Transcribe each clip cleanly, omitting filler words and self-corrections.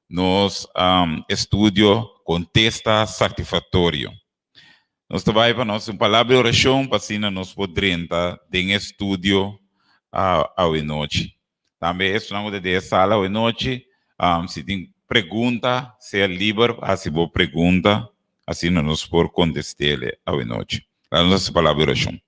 nos estudio contesta satisfatório. Nós trabalhamos para nós uma palavra de oração para assim nós podermos ter estudo à noite. Também estudamos de sala à noite. Se tem pergunta, seja livre, assim boa pergunta, assim nós podemos contestar à noite. A nossa palavra de oração.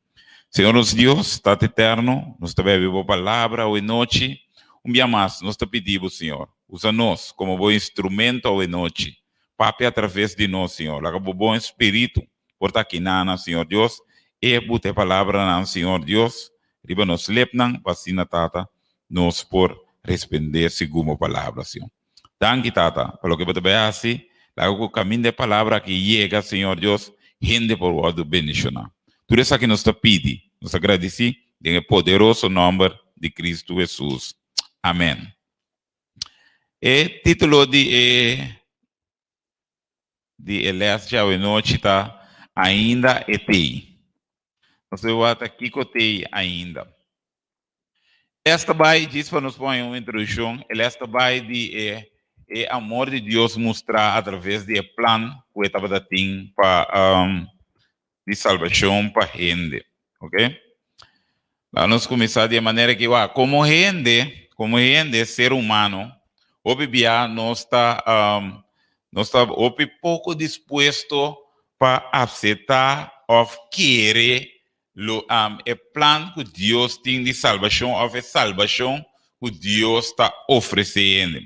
Senhor nosso Deus, Estado eterno, nós também vivemos a palavra à noite. Dia mais, nós te pedimos, Senhor, usa-nos como bom instrumento à noite. Pape através de nós, Senhor. Laga bom espírito. Porta aqui, Nana, Senhor Deus. E bute palavra, Nana, Senhor Deus. Riba nos lepnan, vacina, Tata. Nos por responder segundo a palavra, Senhor. Danke, Tata, por lo que você vai assim. Laga o caminho de palavra que chega, Senhor Deus. Rende por o do bendicionar. Tudo isso que nós te pedimos. Nos agradecemos. Em o poderoso nome de Cristo Jesus. Amém. O título de Elias já noite está ainda etei. Nós vamos aqui com tei ainda. Esta vai diz para nos pôr uma introdução. Esta vai de amor de Deus mostrar através do plano que estava dando para de salvação para gente, ok? Vamos começar de maneira que como gente, ser humano, hoje nós está pouco disposto para aceitar ou querer o plano que Deus tem de salvação, ou a salvação que Deus está oferecendo.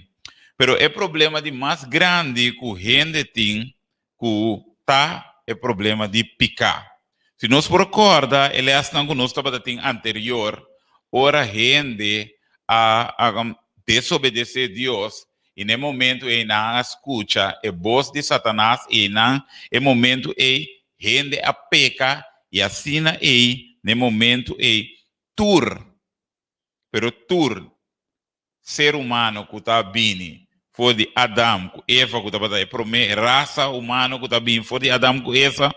Pero o problema de mais grande que a gente tem, que está é o problema de pecar. Se nós recorda, ele está com nós anterior, ora a gente a desobedecer a Deus, e no momento ele não escuta a voz de Satanás, e no momento ele gente a peca, e assim ele, no momento ele ser humano que está vindo, foi de Adão, com Eva, que estava a raça humana que está vindo, foi de Adão com Eva,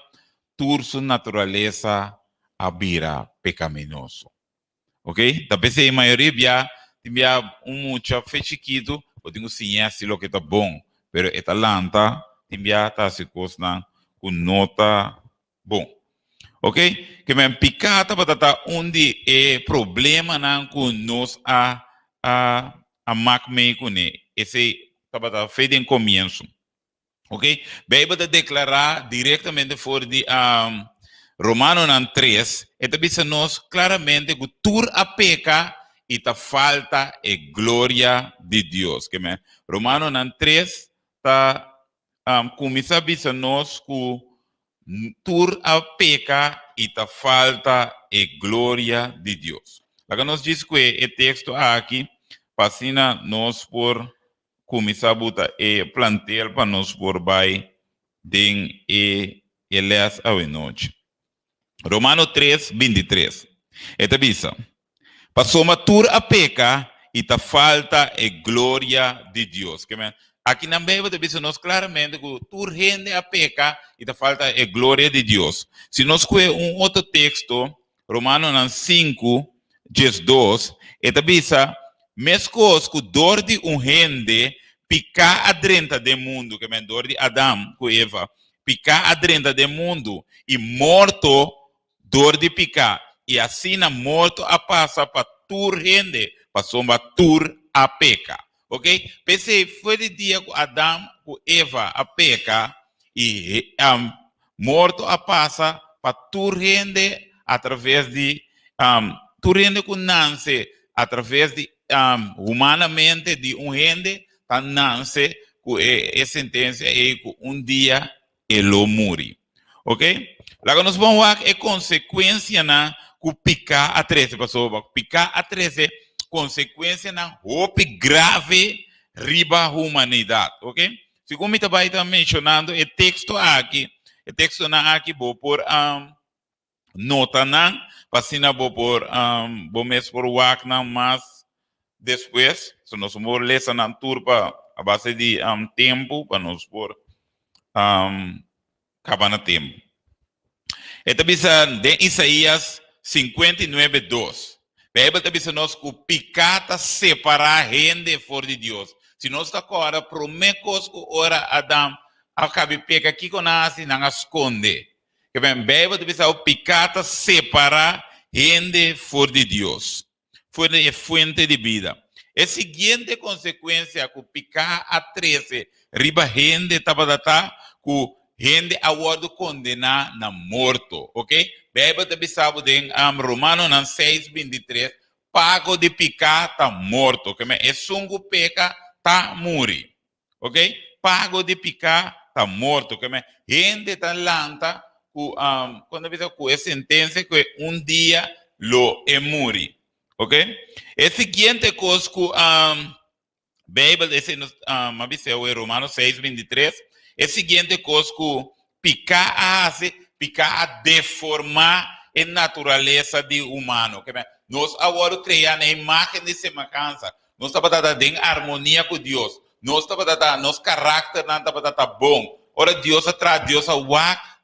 sua natureza abira pecaminoso. Ok? Da vez a maioria tinha muito fechiquito, ou tinha conhece o que está bom, pero esta lanta tinha tá se costa com nota bom. Ok? Que me picata para tá onde é problema não com nós a macme com esse estava feito em começo. Ok? Bíblia de declarar diretamente fora de Romano 3, eta bisa nós claramente que tur a peca e ta falta a glória de Deus. Que Romano 3 ta começa a bisa nós que tur a peca e ta falta a glória de Deus. Lá que nós diz que o texto aqui, passina nós por começar a botar plantel para nós por vai den Elias a noite. Romano 3, 23. Esta bisa. Passou matura a peca e ta falta a glória de Deus. Aqui na Bíblia diz nós claramente que tu rende a peca e ta falta a glória de Deus. Se nós coe outro texto, Romano 5, 2, esta bisa mescos que dor de rende picar adrenta do mundo, que é dor de Adão com Eva, picar adrenta do mundo e morto dor de picar. E assim na morto a passa para tur rende, passou para tur a peca. Ok? Pensei, foi de dia com Adão com Eva a peca e morto a passa para tur rende através de tur rende com nasce através de humanamente de rende tá nasce com a sentença e com dia ele morre. Ok? Lá que nós vamos ver a consequência na que picar a 13 pessoas, picar a 13 consequência na roupa grave riba a humanidade, ok? Segundo me também está mencionando o texto aqui vou por nota não, passina vou por vamos por wak não, mas depois, se nós vamos ler essa na turpa a base de tempo para nós por acabar tempo. Esta bisa de Isaías 59:2. A Bíblia está dizendo que o pecado separa a gente fora de Deus. Se nós está agora, promecos que ora Adam, acabe peca aqui com nós e não esconde. Que bem, Bíblia deve ser o pecado separa gente for de Deus. Foi a fonte de vida. A seguinte consequência que o pecado a 13, riba gente tabadata, que gente agora condena na morto, ok? Bíblia deve saber em Romano 6:23, pago de pecado está morto, ok? É sungo peca tá morri, ok? Pago de pecado está morto, ok? Gente está lanta, quando dice que é sentença que dia lo é morri. Ok? A seguinte coisa que a Bíblia diz em Romanos 6:23, a seguinte coisa que picar a deformar a natureza de humano. Okay? Nós agora criamos a imagem de semelhança. Nós estamos em harmonia com Deus. Nós estamos nosso caráter não está bom. Ora Deus atrás, Deus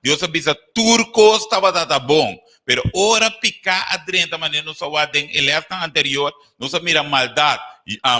Deus avisa turco estava bom. Pero ora picar adrenta maneira não só em eleição anterior, não só mira maldade,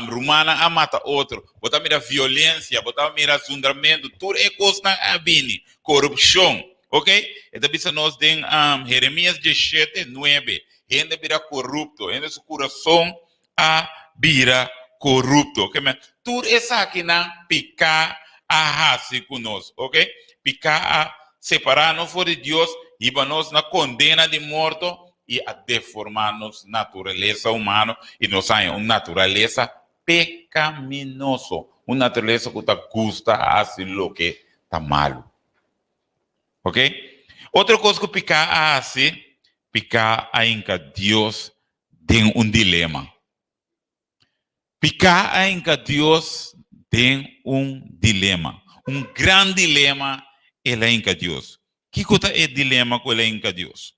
romana a mata outro, bota mira violência, bota mira zundamento, tudo é coisa a vini, corrupção, ok? Então bisa nós tem Jeremias 17:9, gente vira corrupto, gente seu coração a vira corrupto, ok? Tudo isso aqui na picar a raça conosco, ok? Picar a separar-nos de Deus e nós na condena de morto e a deformar-nos natureza humana e nós hay uma natureza pecaminosa, uma natureza que está gusta assim lo que está malo. Ok? Outra coisa que picar assim, picar ainda Deus tem um dilema. Picar ainda Deus tem um dilema, um grande dilema ele ainda Deus. Que coisa é dilema com ele ainda Deus?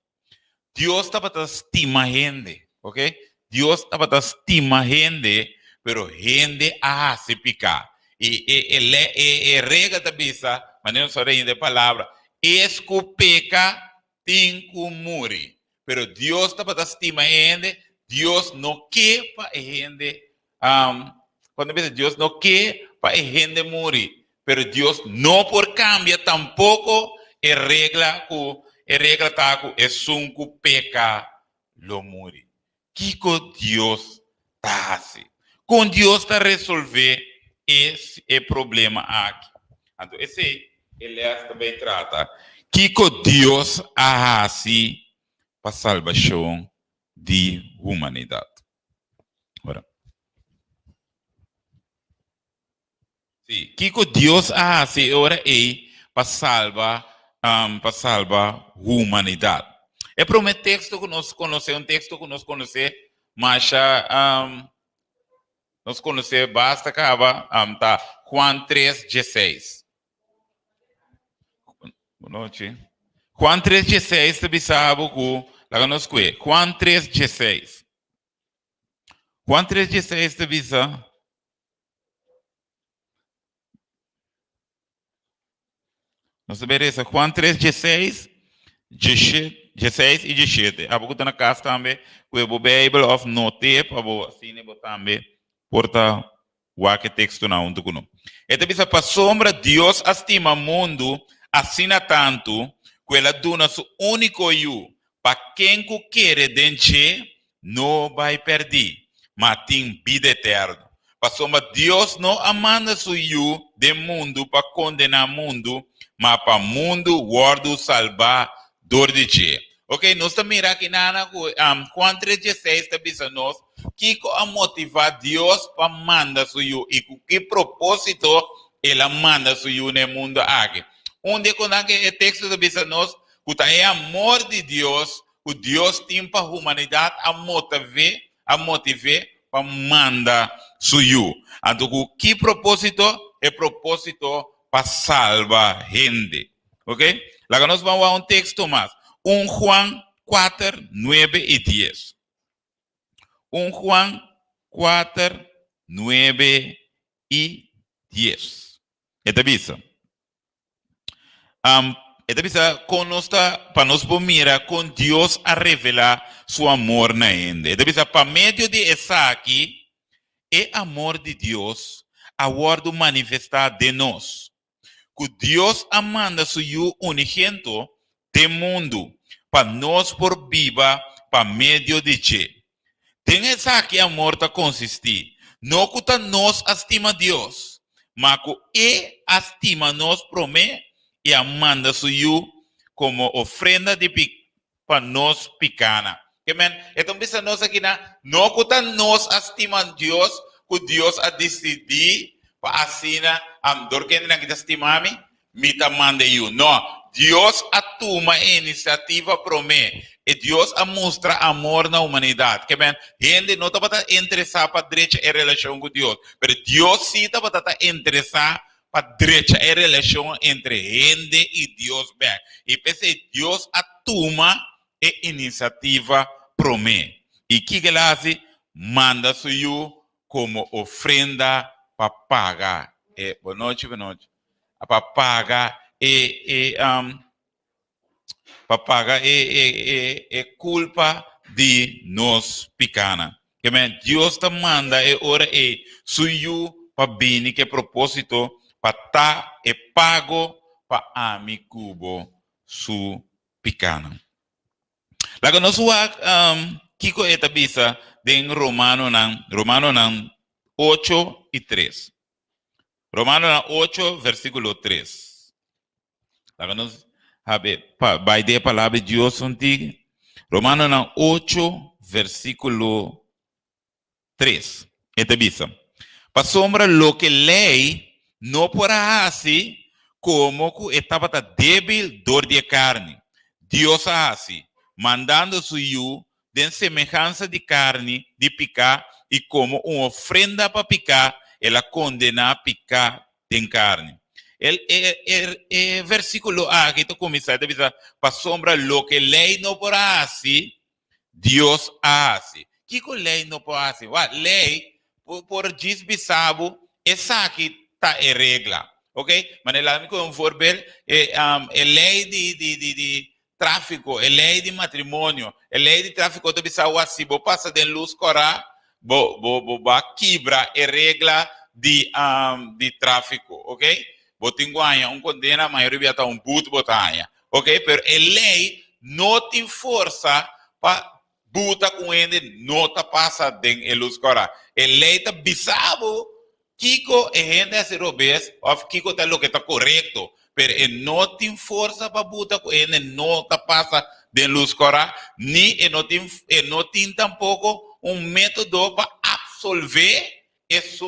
Deus está para estimar gente, ok? Deus está para estimar gente, pero gente se picar. E rega da bisa, maneira só de palavra, escupeca tem que morrer. Pero Deus está para estimar gente, Deus não quer para gente, quando diz Deus não quer para gente morrer, pero Deus não por cambia tampoco regla taco é sunco peca lo muri. Que Deus tá assim? Com Deus tá resolver esse problema aqui. Então esse ele também trata que Deus assim para salvação de humanidade. Agora. Sim, que Deus assim ora é para salvar humanidade. É para um texto que nós conhecemos, mas nós conhecemos, basta acaba, tá, Juan 3:16. Boa noite. Juan 3:16, você sabe que, lá nós conhecemos, Juan 3:16. Juan 3:16, você sabe. Nós sabemos Juan 3:16 e 17. A pouco na casa também, com a Bible of Note, para assim, também, porta o que texto não, um tucuno. Então, para sombra, Deus estima o mundo, assim tanto, que ela dona seu único eu, para quem que quer denche, não vai perder, mas tem vida eterna. Para sombra, Deus não amanda seu eu do mundo para condenar o mundo, mas para o mundo guarda salvar dor de Deus. Ok, nós estamos mirando aqui na Juan 3:16 está dizendo nós que a motivar Deus para mandar seu e com que propósito ele manda seu no mundo aqui. Onde quando o texto está dizendo nós que é amor de Deus, que Deus tem para a humanidade a motivar para mandar seu. Então, que propósito? É propósito para salvar gente. Ok? Lá nós vamos a um texto mais. 1 Juan 4:9-10. 1 Juan 4:9-10. Esta visa. Esta visa para nós mirar com Deus a revelar seu amor na gente. Esta visa para meio de essa aqui, é amor de Deus aguardo manifestar de nós. Que Deus amanda seu unigento de mundo, para nós por viva, para meio de ti. Tem essa que amor tá consistir. Não que nós estima Deus, mas que estima nós promete e amanda seu como ofrenda de para nós picana. Amen. Então, bisa nós aqui na, não que nós estima Deus, que Deus a decidir para assina am dor que não kita estimami, mita manda you. Não, Deus atuma a iniciativa promete. E Deus a mostra amor na humanidade. Que bem, gente não está interessada para direita em relação com Deus, mas Deus sim está interessado para direita em relação entre gente e Deus bem. E pense Deus atuma a iniciativa promete. E que ele faz? Manda suyo como ofrenda para pagar. Boa noite, boa noite. Para pagar para pagar culpa de nós picana. Que Deus te manda ora suyo para bem que propósito para tá pago para ami cubo su picana. Laga nós kiko eta bisa den Romano nan 8 e 3. Romano nan 8 versículo 3. Laga nós vai de palavra de Deus contigo. Romano nan 8 versículo 3. Eta bisa. Para sombra lo que lei não porá assim como que estava débil dor de carne. Deus assim, mandando suyo de semelhança de carne de picar e como uma ofrenda para picar, ela condena a picar de carne. El versículo aqui tu começa a dizer, para sombra lo que lei não porá assim, Deus hace. Que lei não porá assim? Lei por desbisabo, essa aqui tá em regra, ok? Mas ela como for ver, lei de tráfico, lei de matrimônio, lei de tráfico do bisabo assim, vou passar de luz corá, vou quebra a regra de tráfico, ok? Vou tinguanha, condena, a maioria está puto botanha, ok? Pero a lei não tem força para buta com ele, não tá passa de luz corá. A lei tá bisabo, Kiko é gente a ser obes, ou Kiko tá lo que tá correto, pero não tem força para buta com ele, não tá passa de luz corá, nem não tem tampouco método para absolver isso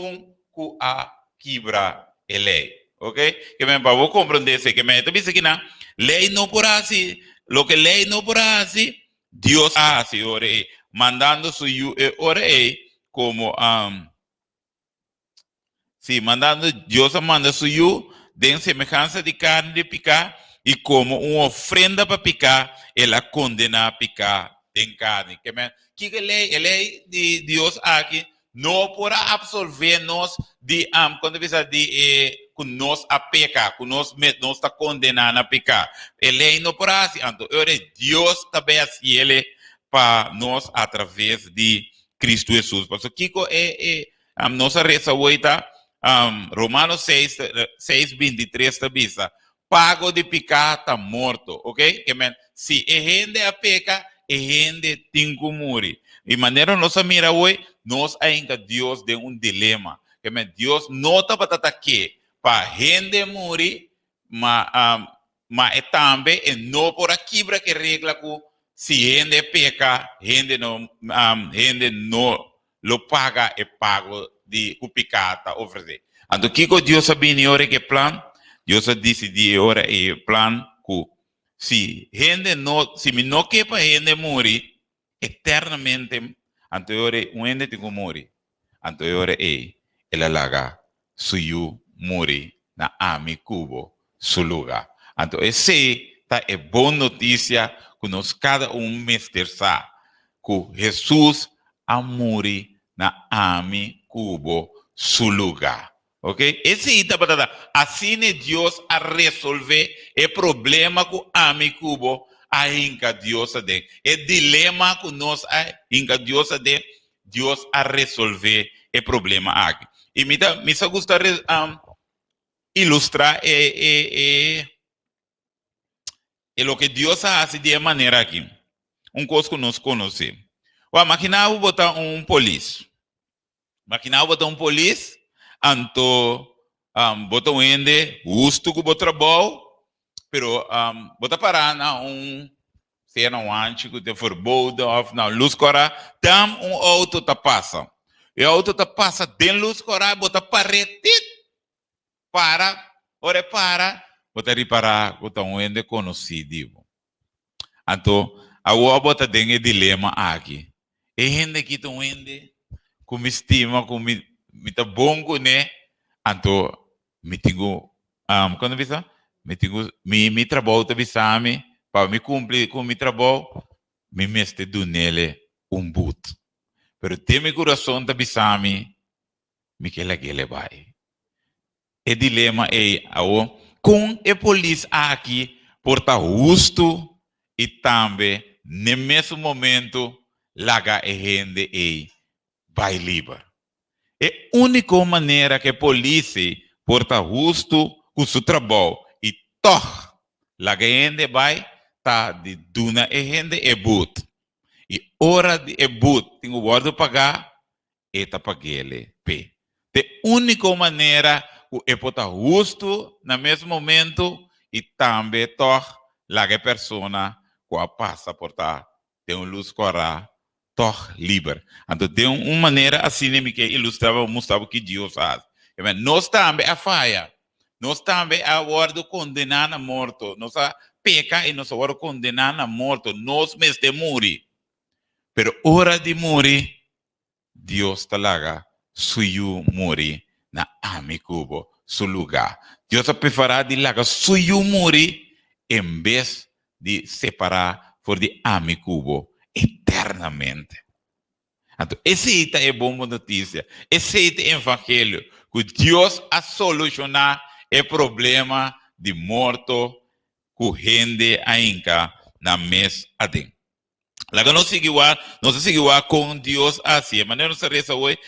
que a quebra a lei, ok? Que me para compreender isso, que me tá dizendo que na lei não por assim, lo que lei não por assim, Deus hace, ore, mandando su ore como mandando Deus manda suyo de semelhança de carne de picar e como uma ofrenda para picar, ela condena a picar em carne. Que lei de Deus aqui não porá absolver nós de quando pensa de que nós a pecar, que nós está condenando a pecar. A lei não porá assim, então Deus também assim ele para nós através de Cristo Jesus. Por isso Kiko nossa reza hoje tá Romanos 6:23 também pago de pecar está morto, ok? Se a gente a peca, a gente tem que morrer. De maneira nossa mira hoje, nós ainda Deus de dilema. Deus não está para aqui para a gente morrer, mas também não por aqui para que regra que se a gente peca, a gente não lo paga e pago de o pecado oferecer. Então, que Deus sabe ora que plan? Deus decide ora e plan que se me não quer para gente morrer eternamente, então ora gente tem que morrer. Então ora ela laga suyo morrer na ami cubo su lugar. Então esse é boa notícia que nós cada mestre sabe que Jesus a morrer na ami cubo su lugar. Ok? Esse está para assim Deus a resolver o problema que ami cubo a inca Deus de. O dilema que nós a inca Deus de, Deus a resolver o problema aqui. Y me gusta ilustrar lo que Dios hace de manera aquí. Un cosa que nos conoce. Imaginava botar polis. Imaginava botar polis, anto botar ende, justo que botar trabalho, pero botar parar na cena antigo de verboden of na luz cora, tam auto tá passa. E o auto tá passa, tem luz cora, botar paretit, ora para, botar reparar, botar ende conhecido. Anto, agora bota dengue dilema aqui. E gente que tu ende, com me estima, com me tá bom com né, anto, me tenho, quando bisa, me tenho, me trabalho tá bisa me, para me cumprir com me trabalho, me meste do nele but. Pero tem meu coração tá bisa me que ele vai. E dilema é, com a polícia aqui, porta justo, e também, no mesmo momento, laga a gente e vai livre. É a única maneira que a polícia porta justo com seu trabalho e toh, laga a gente vai tá de duna a gente e but. E hora de e but, tem o guarda pagar, e tá pagele p. De única maneira que porta justo no mesmo momento e também toh, laga a persona com a passa portar tem luz corá toch livre. Então tem uma maneira assim que ilustrava mostrava que Deus faz. Nós também a falha, nós também a hora condenar a morte, nós a peca e nós a hora condenar a morte, nós mesmos de morrer. Pero hora de morrer, Deus talaga suyu morrer na amicubo su lugar. Deus a preparar de laga suyu morrer em vez de separar por de amicubo eternamente. Então, esse é a boa notícia. Esse é o evangelho que Deus a solucionar o problema de morto que gente ainda na mesa adem. Laga não seguiu com Deus assim. Mas não se reza hoje.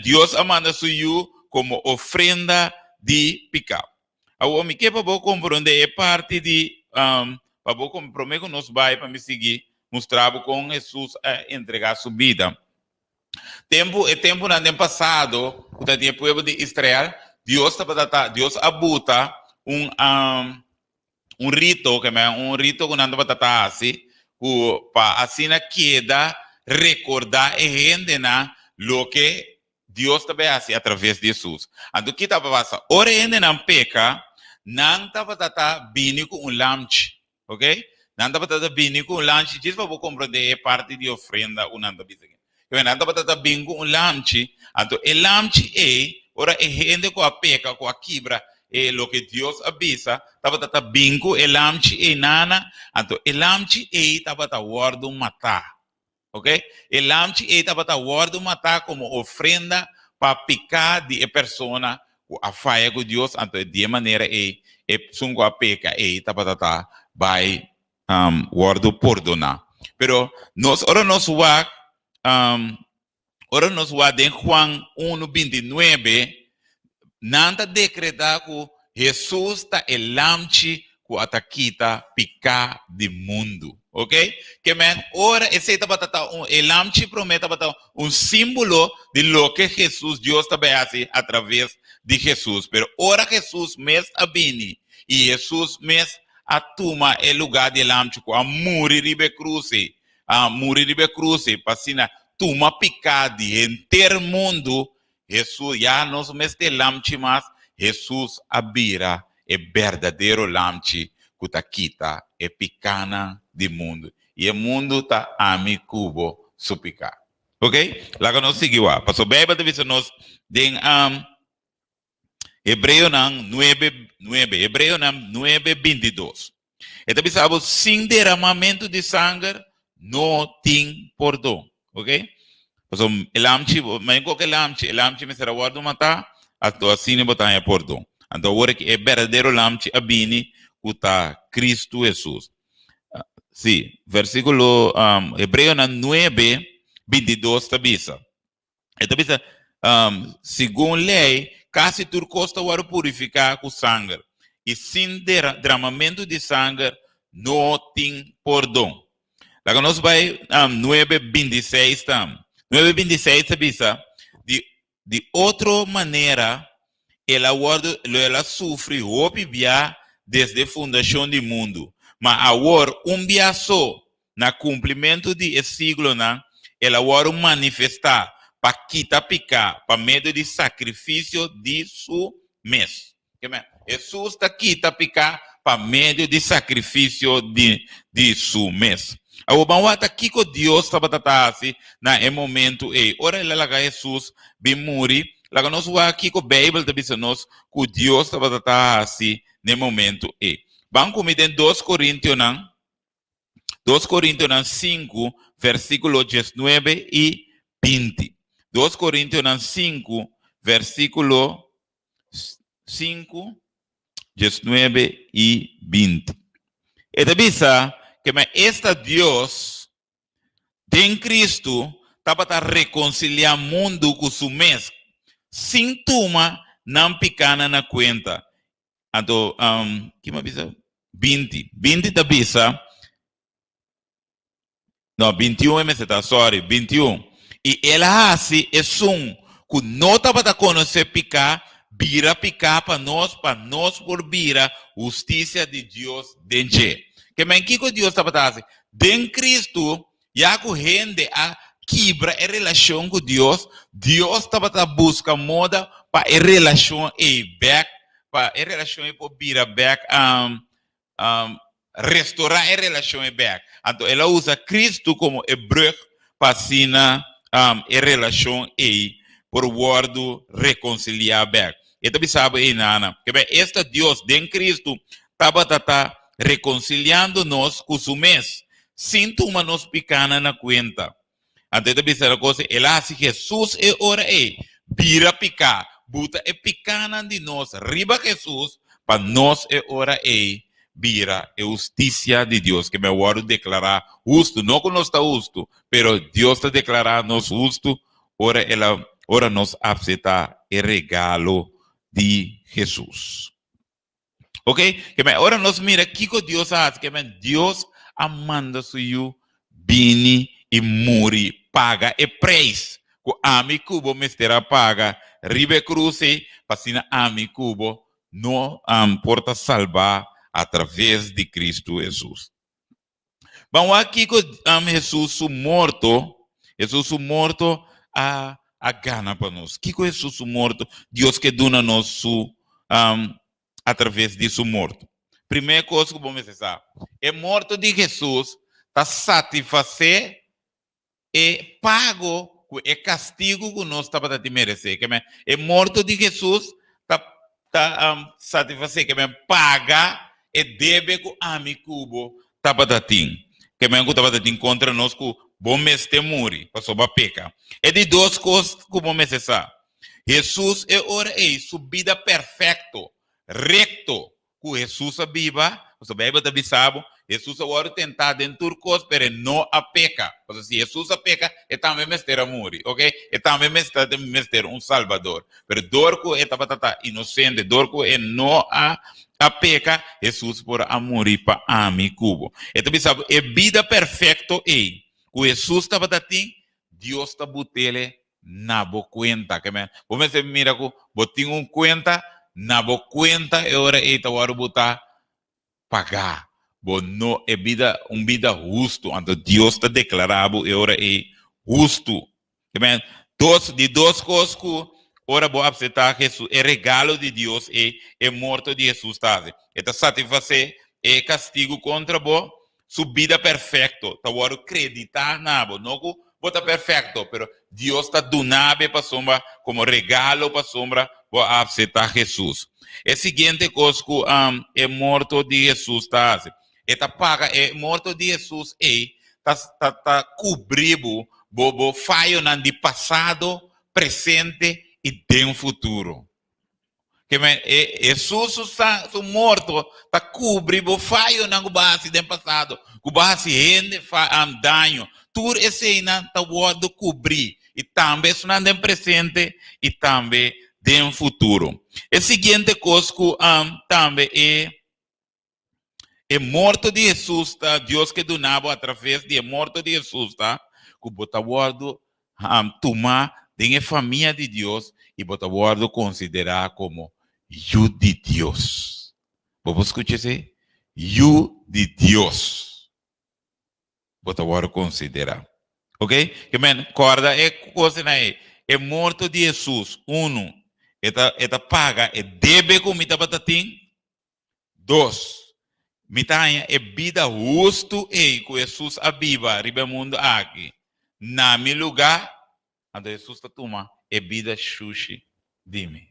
Deus amanda suyu como ofrenda de pecado. Agora, me quer para compreender a parte de para vou comprometer nos vai para me seguir, mostrava com Jesus a entregar sua vida. Tempo no ano passado, quando tinha o povo de Israel, Deus abuta rito, que é rito que não está assim, para assim queda recordar a gente na lo que Deus também faz através de Jesus. Então, que estava passando? Ora, a gente não peca, não estava vindo com lanche. Ok? Nanda batata bini com lanche, diz para compreender a parte de ofrenda o nanda bisagin. Nanda batata bini com lanche, então o lanche é, ora é gente com a peca, com a quebra, é o que Deus avisa, batata bini com o lanche é nana, então o lanche é batata guardo matar. Ok? O lanche é batata guardo matar como ofrenda para picar de a persona a falha com Deus, então de maneira é sungo a peca é batata vai guardo perdonar. Pero ora nos va em Juan 1:29, nada decretar que Jesus está el lamchi que ataquita picar de mundo, ok? Que men ora esse tá batata el lamchi promete batata símbolo de lo que Jesus Deus também hace através de Jesus. Pero ora Jesus mes abini e Jesus mes a toma o lugar de lamchico a morir de cruze, passina toma picadi inteiro mundo. Jesus já nos meste lamchi mas Jesus abira é verdadeiro lamchi que tá quita é picana de mundo e o mundo tá amicubo supicar, ok? Lá que nós seguimos, passou bem para ver nós den Hebreo 9:9, Hebreo 9:22. Então, pensava, sem derramamento de sangue, não tem perdão, ok? Então, mas qualquer lamchi me será guardo matar, assim não botar perdão. Então, agora que é verdadeiro lamchi abini, que está Cristo Jesus. Sim, versículo Hebreo 9:22 está bisa. Então, bisa, segundo lei, quase tudo custa para purificar com sangue. E sem derramamento de sangue, não tem perdão. Lá que nós vai 9:26 tam. 9:26 bisa de outra maneira ela sofre roupa via desde a fundação do mundo. Mas agora dia só na cumprimento de siglo ela agora manifestar para quitar picar para meio de sacrifício de su mês. Jesus está quita picar para meio de sacrifício de su mês. O banwata kiko Dios tabatasi na momento ora ela laga Jesus bimuri laga nós wa kiko Bible tabisa nós ku Dios tabatasi na momento Banco me den 2 Coríntios 5 versículo 19 e 20. 2 Coríntios 5 versículo 5 19 e 20. E tabisa que esta Deus em Cristo estava a reconciliar o mundo com o mês sem tuma não picana na conta. Então, que me avisa? 20 da bisa. Não, 21 sorry, 21. E ela assim é um que não estava a conhecer picar, vira picar para nós por vira justiça de Deus dentro. Que men que Deus estava fazendo? Em Cristo, já que rende a quebra a relação com Deus, Deus estava a buscar moda para a relação back, para a relação para virar back, restaurar a relação back. Então, ela usa Cristo como hebreu para assinar a relação por word reconciliar back. E também sabe nana, que bem, este Deus em Cristo estava a reconciliando-nos com o mês, sem tomar nos picana na conta. Antes de pensar a coisa, ela se Jesus é ora vira picar, buta é picana de nós, riba Jesus, para nós é ora vira é justiça de Deus, que me guardo declarar justo, não que nós está justo, pero Deus está declarando nós justo, ora nós aceitar o regalo de Jesus. Ok? Que agora nós mira que Deus faz, que Deus amanda suyo bini e muri paga e preço. Que ami cubo mestera paga ribe cruze pasina ami cubo no porta salvar através de Cristo Jesus. Vamos aqui com Jesus morto a gana para nós. Que Jesus morto, Deus que dona nós através de seu morto. Primeira coisa que vamos pensar, é morto de Jesus está satisfazer e pago é castigo que nós estava a merecer. É morto de Jesus está satisfazer que paga e deve que ami cubo estava a ter. Que me estava a ter contra nós que bom mês te muri para soba peca. É de duas coisas que vamos pensar. Jesus é ora subida perfeito. Recto, que Jesus viva, o Bíblia também sabe, Jesus agora tentar dentro coisas, mas não a peca. Porque se Jesus a peca, é também mestre a morrer, ok? É também mestre um salvador. Mas dorco é tata inocente, dorco é não a peca, Jesus por a morrer para a mim cubo. E também sabe, é vida perfeita que Jesus estava dando, Deus está botando na boa conta, que vamos ver mira que botinho conta na boa conta é hora de botar pagar. Bom, não é vida justo. Então Deus está declarado é hora de justo. De duas coisas que ora vou aceitar Jesus é regalo de Deus é morto de Jesus tá. Está satisfazer é castigo contra bo subida perfeito. Tá agora acreditar na bo, não que bota perfeito, pero Deus está donando para sombra como regalo para sombra vou aceitar Jesus. É a seguinte coisa que é morto de Jesus tá. Eta paga é morto de Jesus tá cobrindo bobo falho de passado, presente e de um futuro. Que Jesus está morto tá cobrindo falho na base do passado, que base rende dano. Tudo esse aí tá word cobrir E também sonando em presente e também em futuro. A seguinte coisa que também é morto de Jesus, tá? Deus que donava através de morto de Jesus, tá? Que bota guardo tomar de família de Deus e bota guardo considerar como you de Deus. Vamos escutar isso? You de Deus. Bota guardo considerar. Ok? Que men, corda é coisa aí. É morto de Jesus. Um, esta paga, é deve comida batatim. Dois, mitanha é vida justo e que Jesus abiva riba mundo aqui. Na meu lugar, ando Jesus está toma é vida xuxi de mim.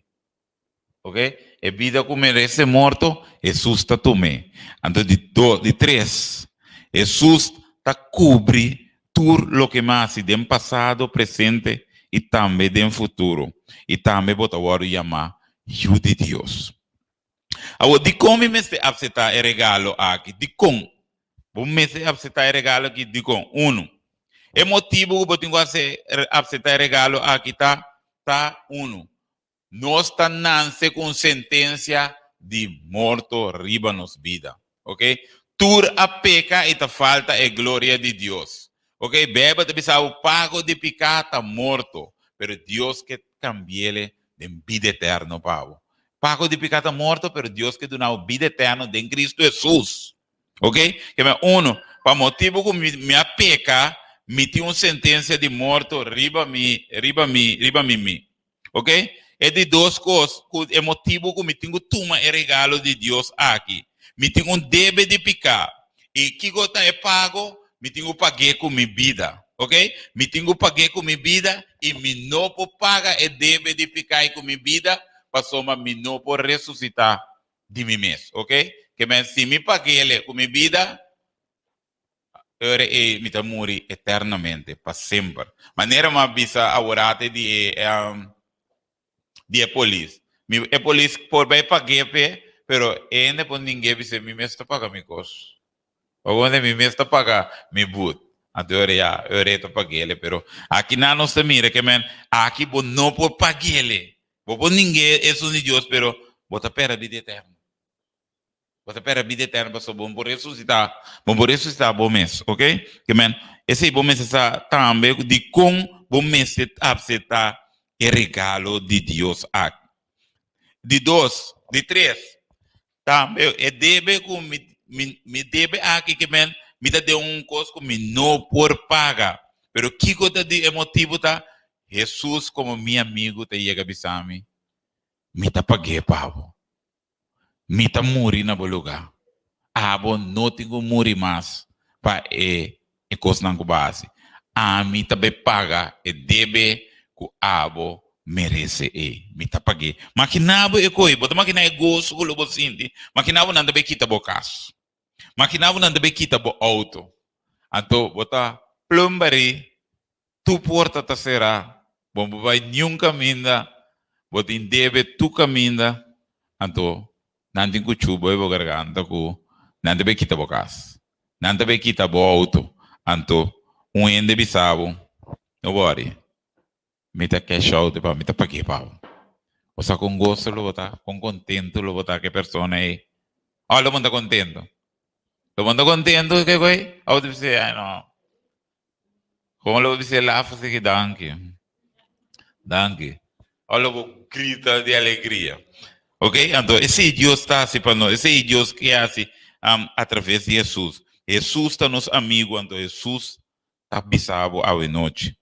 Ok? É vida que merece morto, Jesus está tomando. Ando de três, Jesus está cobre tudo o que mais do passado, presente e também do futuro. E também bota agora chamar Filho de Deus. Agora, de como me aceitar o regalo aqui? De como? Vamos aceitar o regalo aqui? De como? Um. O motivo que eu tenho que aceitar o regalo aqui tá um. Nós está nasce com sentença de morto riba nos vida. Ok? Tur a peca e ta falta a glória de Deus. Ok? Beba te pensar o pago de pecado está morto. Pero Deus que cambiele de vida eterna, pavo. Pago de pecado está morto, pero Deus que dá vida eterna de Cristo Jesus. Ok? Que me uno, para motivo que minha peca, me tinha uma sentença de morto riba mi. Ok? É de duas coisas. É motivo que me tenho toma o regalo de Deus aqui. Me tenho um débito de picar. E que gota é pago, me tenho pagar com minha vida. Ok? Me tenho pagar com minha vida e me não pode pagar o débito de picar com minha vida, para soma me não pode ressuscitar de mim mesmo. Ok? Que me se me paguei com minha vida, eu me tá morrer eternamente, para sempre. Maneira uma bisa a orate de polícia. A polícia por bem pagar, pero ainda por ninguém vai ser me mesmo pagar me coisa. Ou onde me mesmo pagar me boot. Até eu reto pagar ele, pero aqui na nossa mira que men aqui bo não por pagar ele. Bo por ninguém é um Deus, pero bota pera vida eterna. Bota pera vida eterna, para bom por ressuscitar bom mês, ok? Que men esse bom mês está também de com bom mês aceitar o regalo de Deus aqui. De dois, de três, tá? É deve com me deve aqui que me dá de coisa que me não por pagar. Pero que coisa de emotivo tá? Jesus como meu amigo te chega bisami, me tá paguei pavo, me tá morrer na lugar. Abo não tenho morrer mais para coisa na base. A mim também paga e deve que abo merece me tá paguei. Maquinabo é coi, bota máquina é gosto que lobo sinti. Maquinabo não deve quitar bocas. Maquinabo não deve quitar bo auto. Então bota plumbari, tu porta tá será. Bom vai nenhum caminho, bota deve tu caminho. Então não tem que chuva e garganta ku, não deve quitar bocas. Não deve quitar bo auto. Então ende bisabo. Não worry. Me tá cash out para me tá paguei pau. O sea, com gosto lo botar, com contento lo botar que persona aí. Olha, lo mundo contento. Lo mundo contento que coi? Ao dizer, ai não. Como lo dizer lá, fazer que danke. Danke. Olha, lo grita de alegria. Ok? Então, esse Deus está assim para nós. Esse Deus que é assim através de Jesus. Jesus está nosso amigo, então Jesus está bisabo à noite.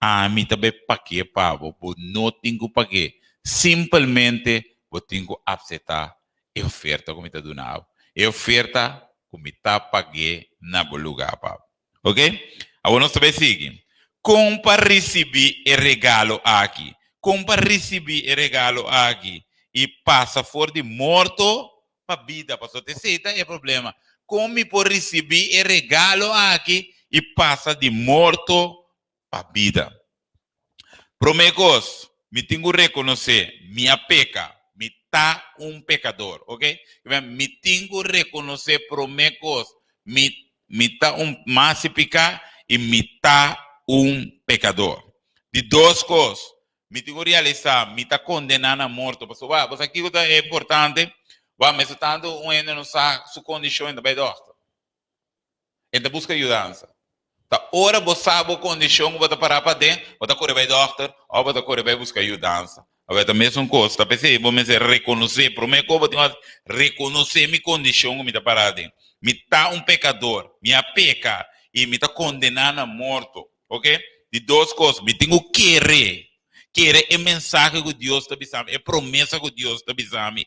A mim também paguei pavo, por não tenho que pagar. Simplesmente eu tenho que aceitar a oferta que me está dando. A oferta que me está paguei na lugar, pavo. Ok? Agora nós também seguimos. Como para receber o regalo aqui. Como para receber o regalo aqui. E passa fora de morto para vida. Pastor, esse é o problema. Como para receber o regalo aqui e passa de morto para a vida. Promegos, me tenho que reconhecer minha peca, me tá pecador, ok? Me tenho que reconhecer promegos, me tá mais pecar e me tá pecador. De duas coisas. Me tenho que realizar, me está condenando a morte. Mas aqui é importante, mas estando um ainda não sabe sua condição ainda vai dar. Ele busca ajudança. Tá, ora você sabe a condição, você parar para dentro, você correr vai doctor, ou você correr vai buscar ajudança. Agora também são coisas, tá pensei, vamos reconhecer, primeiro que eu tenho reconhecer minha condição, me está parado dentro. Me está um pecador, me peca e me está condenando a morte, ok? De duas coisas, me tenho que querer é mensagem que Deus está avisando, é promessa que Deus está avisando,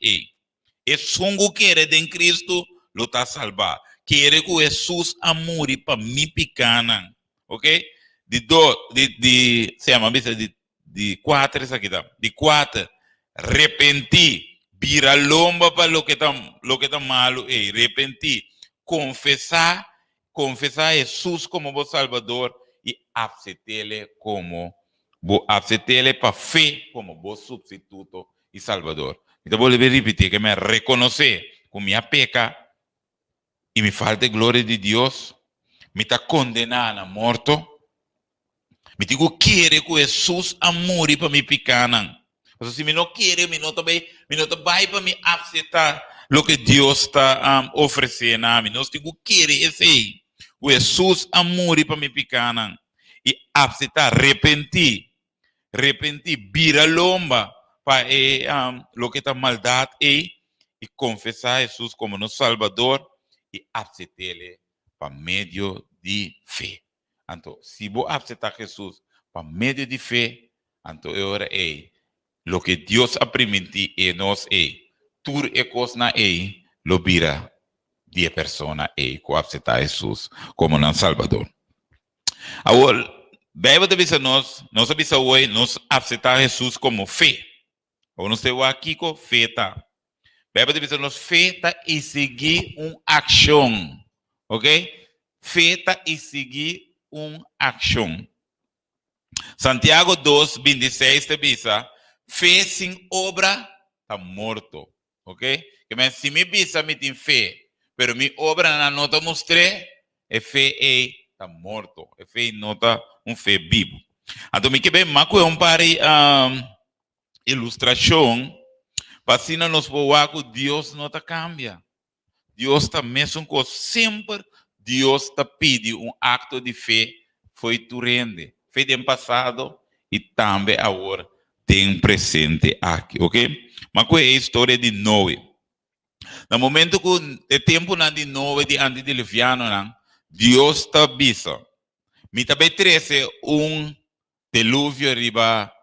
é songo querer em Cristo, lo está salvar. Querer que Jesus amore para mim pequena, ok? Se chama de quatro isso aqui tá, de quatro, arrepentir, virar lomba para lo que tá malo, arrepentir, confessar Jesus como vosso Salvador e aceitar-lhe para fé como vosso substituto e Salvador. Então vou repetir que me reconhecer com minha peca e me falta glória de Deus, me está condenando a morte, me digo querer que Jesus amore para me pequena. Mas se me não quer, me não vai para me aceitar o que Deus está oferecendo a mim. Nós digo querer esse aí, que Jesus amore para me pequena e aceitar, arrepentir, vira lomba para o que está maldade e confessar Jesus como nosso Salvador e aceitar-lhe por meio de fé. Então, se você aceitar Jesus por meio de fé, então agora o que Deus ha permitido em nós tudo é coisa lo vira de persona que aceitar Jesus como nosso Salvador. Agora, Bíblia avisa nós avisa hoje, nós aceitar Jesus como fé. Ou nós temos aqui com fé, tá? Bíblia diz nos feita e seguir uma ação, ok? Feita e seguir uma ação. Santiago 2, 26 te diz, fé sem obra está morto, ok? Que se me bisa me tem fé, pero mi obra não te mostré, é fé está morto, é fé não está fé vivo. Então me que bem, maco é pare ilustração. Vacina nos boaco, Deus não te cambia. Deus está mesmo com sempre. Deus te pede acto de fé. Foi tu rende. Fé do passado e também agora tem presente aqui, ok? Mas qual é a história de Noé? No momento que o tempo de Noé, de antes de Leviano, Deus te avisa. Me também traz dilúvio riba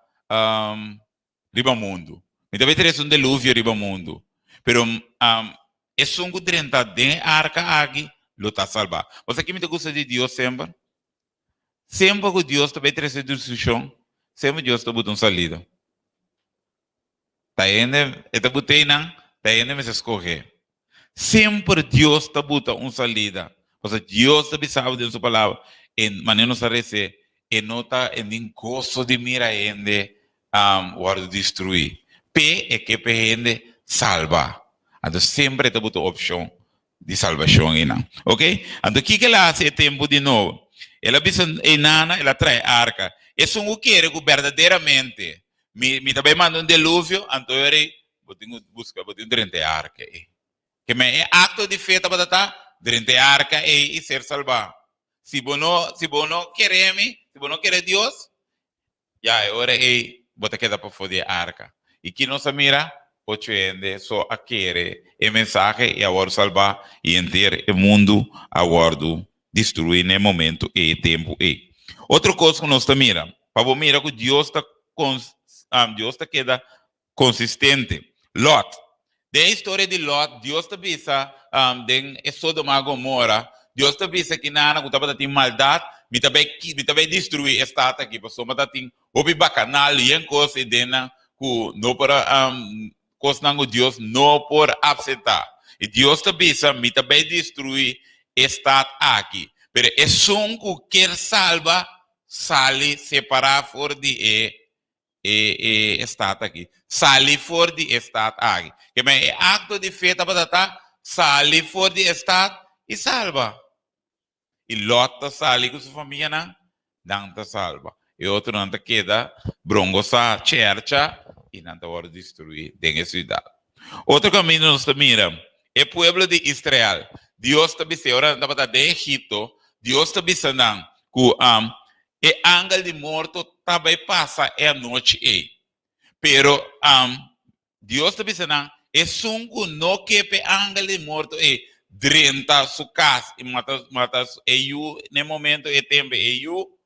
mundo. Então, vai ter um dilúvio riba mundo. Pero, é um que de arca aqui, lo está salvar. Você aqui me gosta de Deus sempre? Sempre que Deus vai trazer decisão, sempre Deus está botando salida. Tá indo, está botando, tá indo, mas escorrer. Sempre Deus está botando salida. Porque Deus está sabe de sua palavra. Em maneira não se rece, e não está em gozo de mira ainda, guarda destruir. P é que gente salva. Então sempre tem a opção de salvação. Ok? Então o que ela hace tempo de novo? Ela avisa enana, ela traz arca. Isso não quer que verdadeiramente me também manda um dilúvio, então eu tenho busca, eu tenho durante a arca. Que é acto de fé para estar durante a arca e ser salvado. Se você não quer me, se você não quer Deus, já agora você queda para fora a arca. E que não se mira, pode ende só a querer a mensagem e agora salvar e enter o mundo agora destruir no momento e tempo outra coisa que nós mira, para mira que Deus está queda consistente. Lot, da história de Lot, Deus te avisa de Sodoma e Gomorra, Deus te avisa que nada que estava tendo maldade, me também destruir a estado aqui, porque só tem obi bacanal e em coisa e dena não para coisa Deus não por aceitar. E Deus te avisa, me também destruir estado aqui. Pero é só que quer salva, sale separar fora de estado aqui. Sale fora de estado aqui. Que é acto de fé para estar, sale fora de estado e salva. E Lot sale com sua família, não te salva. e outro não queda brongosa chercha e não vai destruir a cidade. Outro caminho nós mira é o povo de Israel. Deus está dizendo, ora estava de Egito, Deus está dizendo que é ángel de morto também passa a noite aí. Pero Deus está dizendo, é sungo não que é ángel de morto é drenta sua casa e mata eu no momento é tempo eu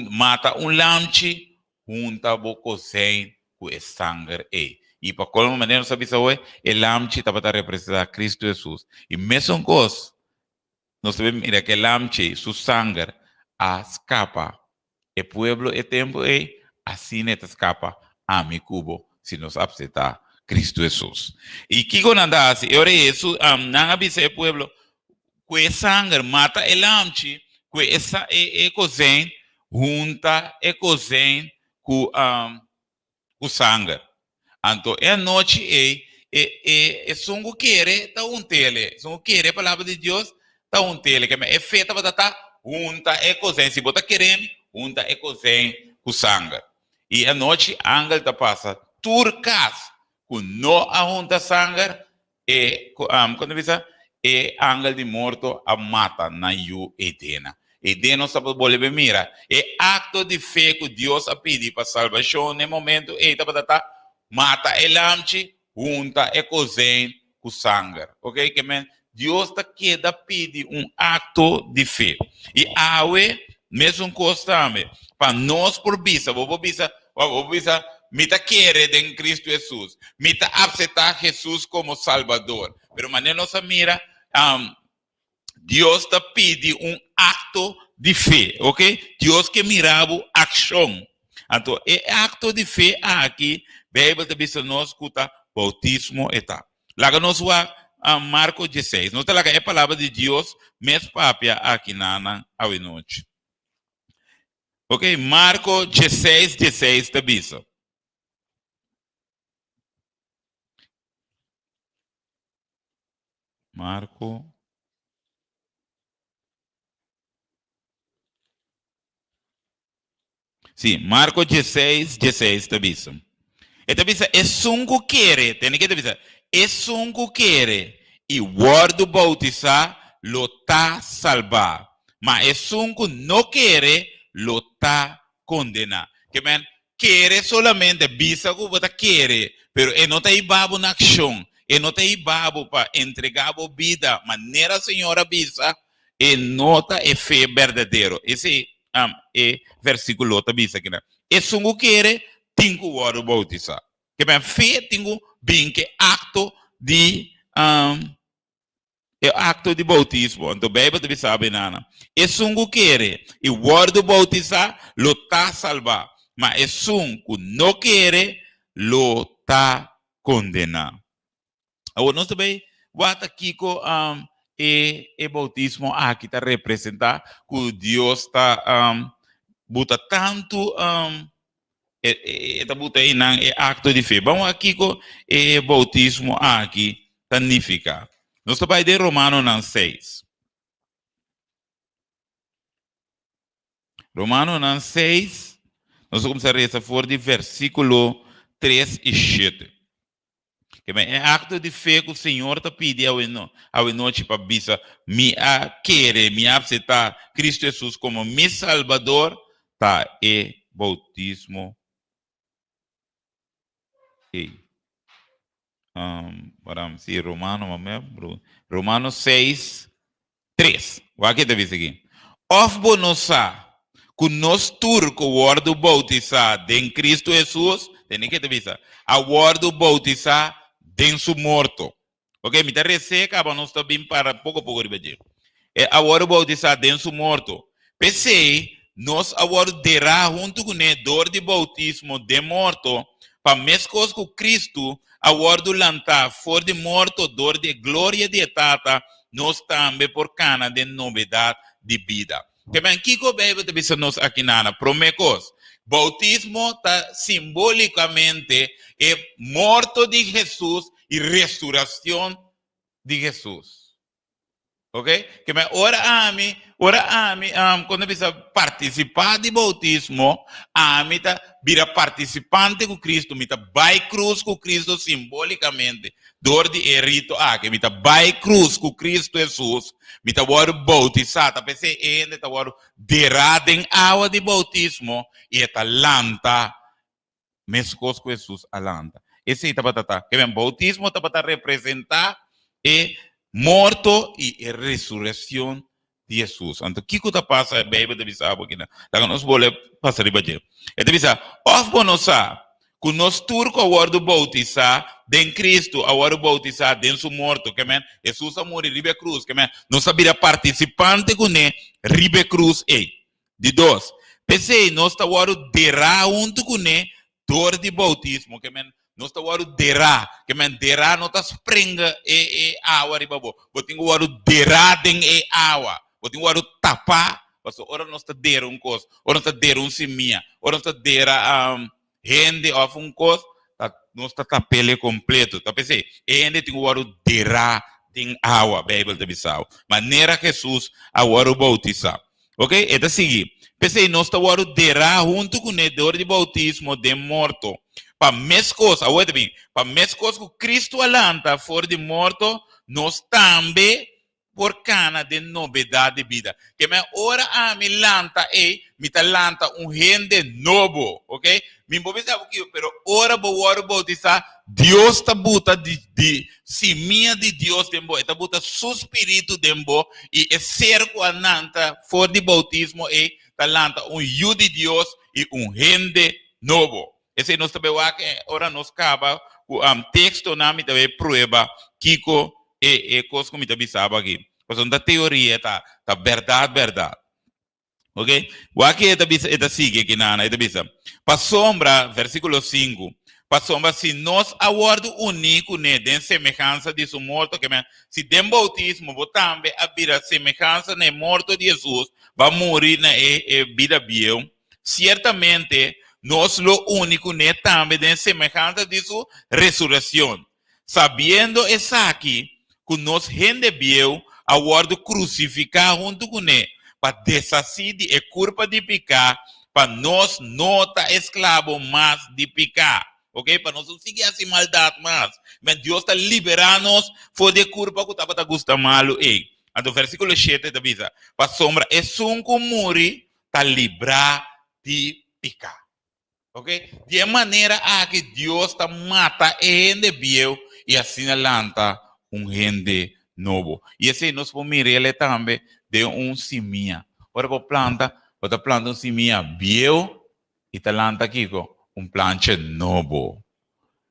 mata lamche junta boco sem com sangue aí. E para qual maneira sabe isso hoje, o lamche está para representar Cristo Jesus. E mesmo coisa, nós sabemos que o lamche, su sangue, escapa. O pueblo é tempo aí, assim não escapa a mi cubo, se nos aceitar Cristo Jesus. E que quando anda assim, eu isso, não avisa o pueblo, que sangue mata o lamche, que essa é coisa junta é coisa com o sangue. Então, é noite é sungo querer tá tele, sungo querer a palavra de Deus tá tele, que é feita para tá junta é coisa, se botar querendo junta é coisa com sangue. E a noite ángel tá passa turcas com não a junta sangue quando visa é ángel de morto a mata na yu eterna. E Deus não sabe volver mira. É acto de fé que Deus a pedir para salvação no momento e tá para mata o lamche, junta e cozinha com sangue. Ok? Que man, Deus está querendo pedir acto de fé. E mesmo coisa também, para nós por visa, me tá querer em Cristo Jesus, me tá aceitar Jesus como Salvador. Pero maneira nossa mira, Deus está pedindo acto de fé, ok? Deus que mirava ação. Então, é acto de fé aqui, a Bíblia está dizendo nós que bautismo está. Lá nós vamos a Marcos 16. Nós temos a palavra de Deus, mas papia aqui na noite. Ok? Marcos 16, 16 está dizendo. Marco. Sim, Marcos 16, 16 está dizendo. Então, é sungo querer, tem que dizer, é sungo querer e word bautizar lo tá salvar. Mas é sungo não querer lo tá condenar. Que man, querer solamente visa que você querer, pero não está aí babo na ação, não está aí babo para entregar a vida, maneira a senhora visa, e nota é fé verdadeiro. Esse é versículo está visa aqui, né? É sungo querer tingo word bautizar. Que bem fé tingo bem que acto de acto de bautismo. Então Bíblia deve saber nada. É sungo querer e word bautizar lo tá salvar, mas é sungo não querer lo tá condenar. Agora nós também bota aqui com e bautismo aqui está representar que Deus está bota tanto buta aí é acto de fé. Vamos aqui com o bautismo aqui, significa. Nós estamos de Romanos 6. Romanos 6, nós vamos a rezar for de versículo 3 e 7. Que é acto de fé que o Senhor está pedindo ao noite para bisa me querer, me aceitar Cristo Jesus como meu Salvador, tá? É bautismo. Vamos ver, Romanos 6, 3. O que está dizendo aqui? Of bonosa, que nós turco word bautizar em Cristo Jesus, tem que te dizer, a word bautizar em su morto. Ok, me está reseca, mas nós está bem para pouco de a word bautizar em su morto. Pensei, nós agora derá junto com a dor de bautismo de morto, para mesmo com Cristo, agora do lantar for de morto, dor de glória de etapa, nós também por cana de novidade de vida. Que bem, que o Bíblia te diz nós aqui na promecos. Bautismo está simbolicamente é morto de Jesus e ressurreição de Jesus. Ok? Que me ora a mim, quando precisa participar do bautismo, a mim tá vira participante com Cristo, me tá vai cruz com Cristo simbolicamente. Dor de rito que me tá vai cruz com Cristo Jesus, me tá agora bautizado, tá pensei ainda tá agora derrado em água de bautismo e tá lanta, mescos com Jesus alanta. Esse aí tá para que o bautismo tá para representar e morto e ressurreição de Jesus. Então, o que está passando? A Bíblia deve saber aqui, né? Então, nós vamos passar de baixo. E deve saber, of nós que nós turco agora bautizar em Cristo, agora bautizar dentro do morto, que men, Jesus a morrer ribe cruz, que men, nós sabia participante com ele, ribe cruz, de dois. Pensei, nós está agora derá junto com ele, dor de bautismo, que men, nós está agora derá, que men, derá não está springa e água riba bo, botinho agora derá den e água, botinho agora tapar, porque ora nós está der coisa, ora nós está der semia, ora nós está der rende of coisa, nós está tapele completo, tá pensei, ainda tem agora derá den água, Bíblia de Bissau, maneira Jesus agora bautizar, ok? É da seguinte. Pensei, nós estamos agora derá junto com o dor de bautismo de morto. Para mescos, aguenta bem, para mescos que Cristo alanta for de morto, nós também por cana de novidade de vida. Que me ora a mi lanta me lanta gente novo, ok? Me movimenta aqui, pero ora bo bautizar, Deus está buta de semilla de Deus dembo, está buta su espírito dembo e é cerco ananta for de bautismo talanta hijo de Deus e gente novo. Esse nós também que ora nos acaba texto na mi também prueba Kiko coisa como também sabe aqui. Porque da teoria tá verdade. Ok? O aqui é da sigue que nana, é da bisa. Pa sombra, versículo 5. Pa sombra, se nós aguardo único né, de semelhança de seu morto, que se dem bautismo, vou também abrir a semelhança né, morto de Jesus, vai morrer na vida biel. Certamente, nós lo único né, também de semelhança de sua ressurreição. Sabendo isso aqui, que nós gente biel, aguardo crucificar junto com ele, para desasir de culpa de pecar, para nós não estar escravo mais de pecar. Ok? Para nós não seguir assim maldade mais. Mas Deus está liberando-nos for de culpa que estava gostando malo. Então, versículo 7 da Bíblia. Para sombra, é um que morre, está livrar de pecar. Ok? De maneira que Deus está mata gente biel e assim lanta gente novo. E assim nós vamos mirar ele também de semilla. Ora, para planta semilla biel e planta aqui com planta novo.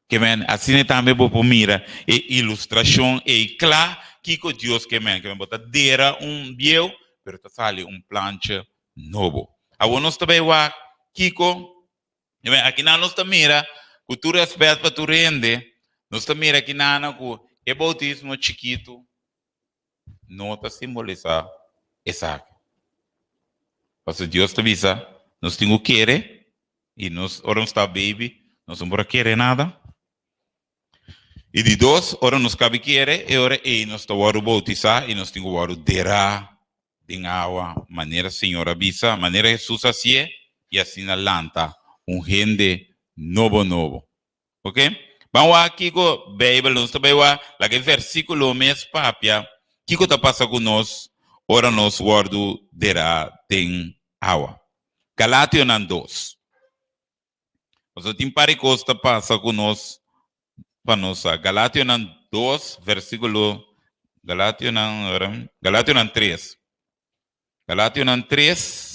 Que men, assim também vamos mirar e ilustração e claro que Deus que men bota dera biel, pero tá sale planta novo. Agora nós também va Kiko, aqui nós estamos mira, cultura respeito para tu rende, nós estamos mira aqui na o bautismo chiquito, não está simbolizar essa. Porque Deus te avisa, nós temos que querer, e nós, ora não está baby, nós não vamos querer nada. E de dois, ora nós cabe querer, e ora nós estamos bautizar, e nós temos que derrar em água, maneira Senhor avisa, maneira Jesus assim, e assim na lanta, gente novo. Ok? Vamos aqui com a Bíblia, nós também vamos lá que versículo mês papia, que está passando com nós, ora nós guardo derá tem água. Galátios 2. Você tem para costa passa com nós, para nós. Galátios 2, versículo, Galátios 3. Galátios 3.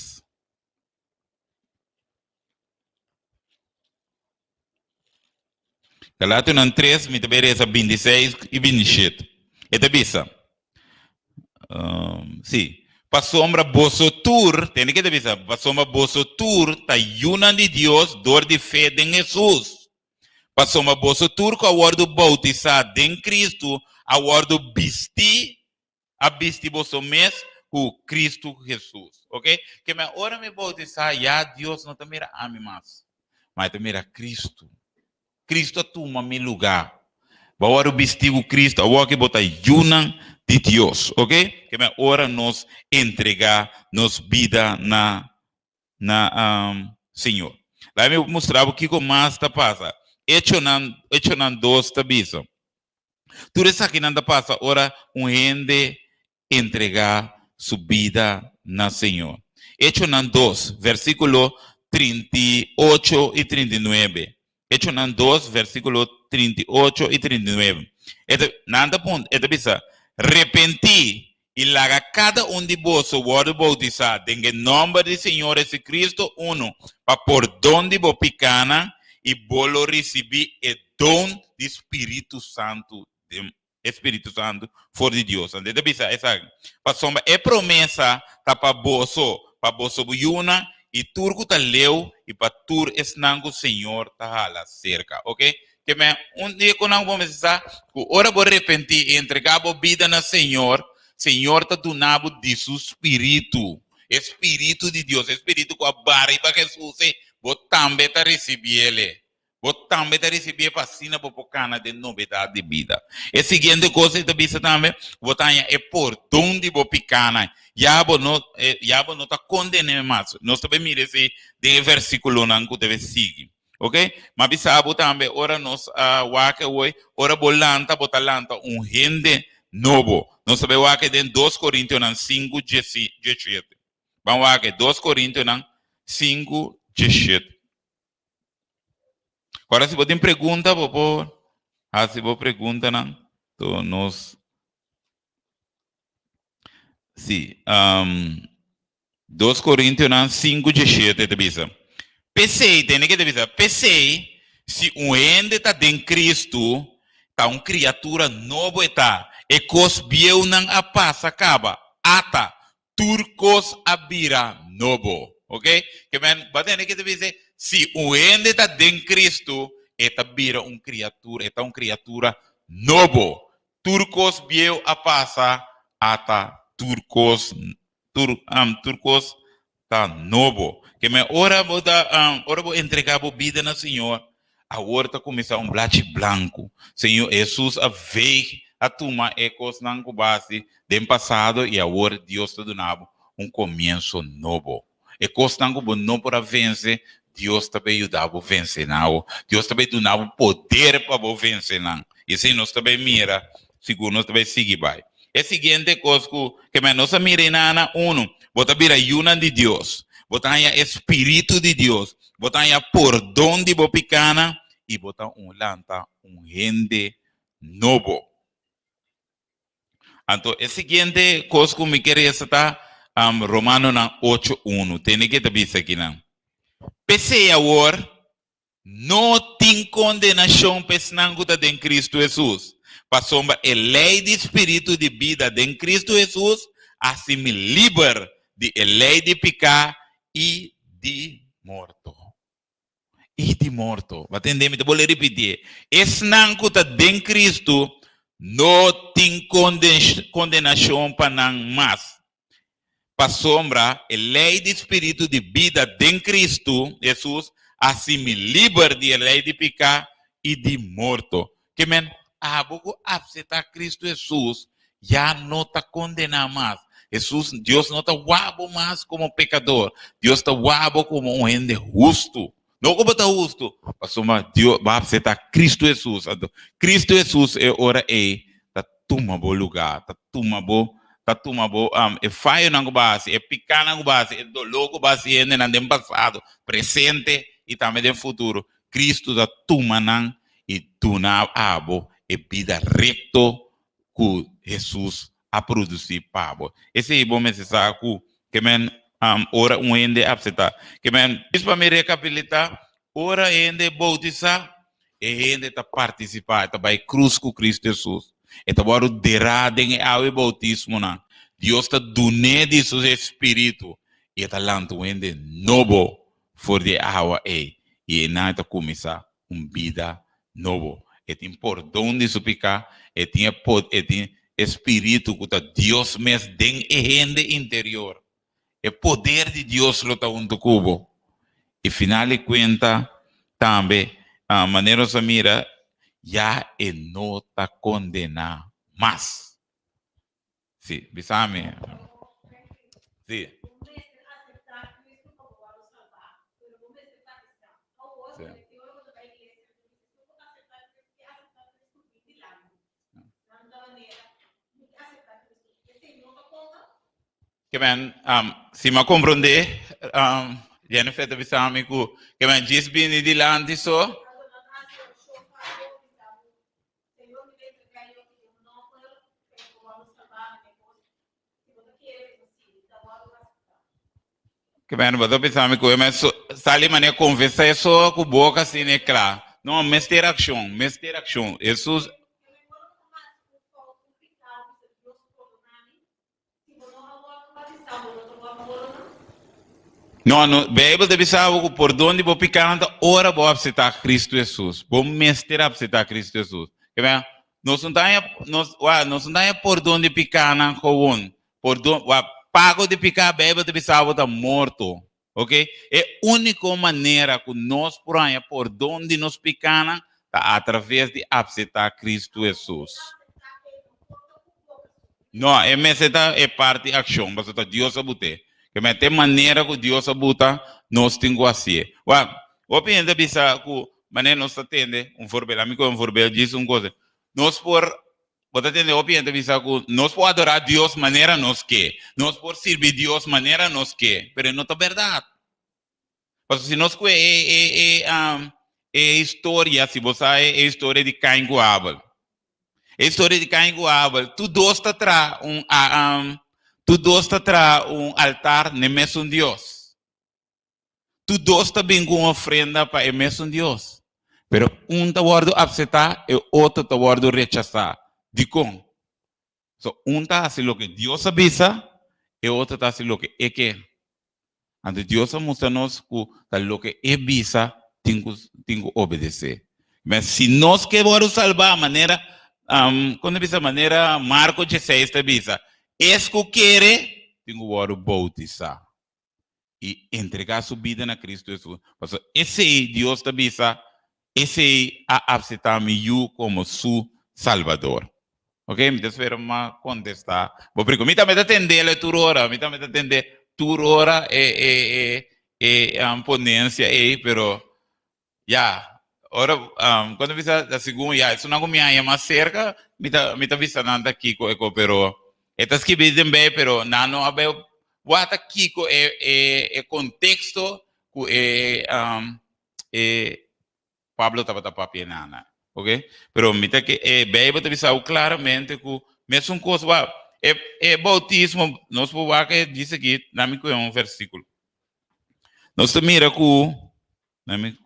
Galátios 3, me também 26 e 27. É da bisa. Sim. Para sombra bosso tur, tem que dizer, para sombra bosso tur, tá yuna de Deus, dor de fé em Jesus. Para sombra bosso tur, com a word bautizado em Cristo, a word bisti, a bisti bosso mes, com Cristo Jesus. Ok? Que me hora me bautizar, já Deus não te mira a mim mais, mas te mira Cristo. Cristo toma meu lugar. Bawaro bistigo Cristo, awa que bota yunan de Dios, ¿ok? Que me ahora nos entrega, nos vida na Senhor. Lá me mostrava o que mais está passa. Hecho nan dos tabisa. Tudo isso aqui não passa, ora gente entregar sua vida na Senhor. Hecho nan 2, versículo 38 e 39. Hecho nan 2, versículo 38 e 39. Nada ponto, bisa, repenti e larga cada de vós o word bautizado em nome do Senhor Jesus Cristo uno, para por donde vos picana e bolo receber o dom do Espírito Santo Espírito Santo for de Deus. Então, bisa, essa sombra é promessa para boso buyuna e turco tá leu e para tur esnango Senhor tá lá cerca, ok? Que me dia quando não vamos pensar, ora vou arrepender e entregar a vida na Senhor, Senhor tá donado de seu Espírito, Espírito de Deus, Espírito com a barra para Jesus, vou também tá receber ele. Vou também receber vacina para pocana de novidade de vida. E seguinte coisa da bisa também, vou ter é por onde vou picana. Já vou não tá condenando mais. Nós também mire se de versículo não que deve seguir. Ok? Mas bisa vou também ora nós wake hoje, ora bolanta gente novo. Nós também wake de 2 Coríntios 5, 17. Vamos wake 2 Coríntios 5, 17. Agora, se você tem pergunta, por favor. Se você pergunta, não. Então, nós. Sim. 2 Coríntios 5, 17, te bisa. Pensei, tem que te bisa. Pensei, se ende está em Cristo, está uma criatura nova, está. E cos bieu não a passa, acaba. Ata, turcos abira novo. Ok? Que men, batendo que te bisa. Se ende está em Cristo, esta vira uma criatura novo. Turcos bieu a passa, ata turcos tá novo. Que me ora vou entregar a vida no Senhor. Agora está começando blate branco. Senhor Jesus a veio a tomar ecos na base do passado e agora Deus está dando começo novo. Ecos não não para vencer. Deus também ajudava a vencer, não. Deus também dava poder para vencer, não. E se nós também mira, seguro nós também seguir vai. É a seguinte coisa que nós miramos uno, bota vira una de Deus, bota aí Espírito de Deus, bota aí por donde bo picana e bota lanta gente novo. Então, é a seguinte coisa que me queria estar Romano 8:1, tem que te ver aqui não. Pensei agora, não tem condenação pesnango da em Cristo Jesus. Passou a lei de espírito de vida em Cristo Jesus, assim me liber de lei de pecar e de morto. E de morto. Entendeu? Vou repetir. Esnango da em Cristo, não tem condenação para não mais. Para sombra, a lei de espírito de vida em Cristo Jesus, assim me liber de lei de pecar e de morto. Que men, vou aceitar Cristo Jesus, já não está condenado mais. Jesus, Deus não está guabo mais como pecador. Deus está guabo como um gente justo. Não como está justo. Para sombra, Deus vai aceitar Cristo Jesus. Cristo Jesus é ora está toma bom lugar, está toma bom. Tatumabo é falho na base, é picar na base, é dolor base ainda no passado, presente e também no futuro. Cristo da tumanan e tuna abo é vida recto que Jesus a produzir pabo. Esse é bom mensagem que men ora ende abseta. Que men para me recapitular, ora ende bautizar e ende tá participar, tá vai cruz com Cristo Jesus. Então, agora, derradem ao bautismo, não. Deus está dando de seu espírito. E está lançando novo for de água. E não está começando uma vida nova. E tem por onde suplicar. E tem espírito que está Deus mesmo dentro do interior. É poder de Deus que está junto cubo. E, final de conta, também, a maneira de mirar, já não está condenado mais. Sí, bisami. Sí. Sí. Que men, si ma comprende, Jennifer te bisami ku, que men jis bini di landi so, que men boto bisami ku, men so, sali mane conversa so ku boca sine klar. Não, mester action. Jesus, não, no, Bíblia te bisava ku por donde vou picando, ora vou aceitar Cristo Jesus. Vou mester aceitar Cristo Jesus. Que men, nós não dá por donde picar na coun. Por donde, pago de picar, Bíblia te bisava tá morto. Ok? É a única maneira que nós por onde nos picana tá através de aceitar Cristo Jesus. Não, é meseta é parte da ação, mas tá Deus abute. Que me tem maneira que Deus abuta, nós temos assim. O pensa bisa que maneira nós atende, verbal, amigo verbal diz coisa. Nós pode atender o pensa bisa que nós por adorar Deus maneira nós que, nós por servir Deus maneira nós que, pero não é verdade. Porque se nós que história, se você é história de Caim com Abel. A história de Caim com Abel, tu dosta tra altar nem mesmo Deus. Tu dosta bem com ofrenda para o mesmo Deus. Pero tá guardo aceitar e outro tá guardo rechazar. De como? So, tá assim o que Deus avisa e outro tá assim o que é que. Ante Deus mostra-nos que o que é visa, tem que obedecer. Mas se nós queremos salvar a maneira quando bisa maneira Marco 16 te bisa es que quer tenho que bautizar e entregar sua vida na Cristo Jesus. Porque esse Deus te bisa, esse a aceitar-me como seu Salvador. Ok? Me espero uma contestar. Vou primeiro, me também atender a tua hora, me também atender tua hora a ponência aí, pero já. Ora, quando visa a segunda, já, isso não é mais cerca, me tá visando aqui, pero estas que dizem bem, pero não abe, bota aqui é contexto Pablo estava papel nana, ok? Pero me tá que Bíblia te visou claramente que mesmo coisa, é bautismo, nós vamos que diz aqui, na me um versículo. Nós te mira que, na me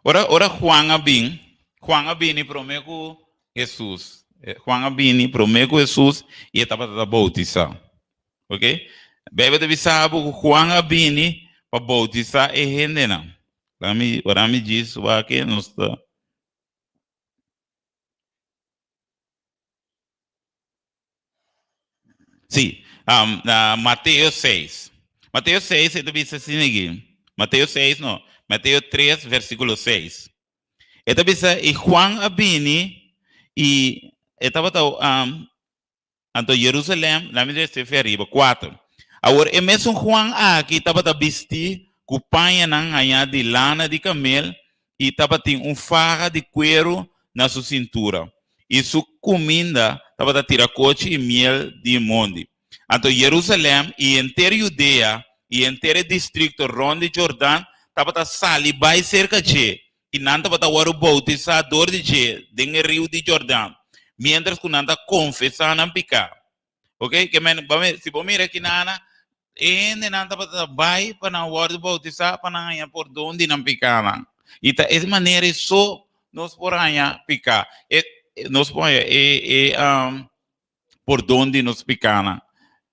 Ora Juan Abini promete Jesus. Juan Abini promete Jesus e estava para bautizar. Ok? Bebe de sabe que Juan Abini para bautizar é gente não. Ora me diz o que não está. Sim, Mateus 6. Mateus 6 ele diz assim aqui. Mateus 6 não. Mateus 3, versículo 6. Ele diz e Juan Abini e estava anto Jerusalém, lá me disse feriba 4. Agora, é mesmo Juan aqui estava vestir com panha na de lana de camelo e estava tem farra de cuero na sua cintura. E sua comida estava tirar coche e miel de monte. Anto Jerusalém e inteira Judeia e inteiro distrito ronde Jordão estava sali vai cerca de e não estava o bautizador de je no rio de Jordão. Mientras que nada confessar não picar. Ok? Que men, se você mira aqui nana, ainda nada para vai para o word bautizar para não por onde não picar. E tá essa maneira só nós por aí picar. Nós põe por onde nos picar.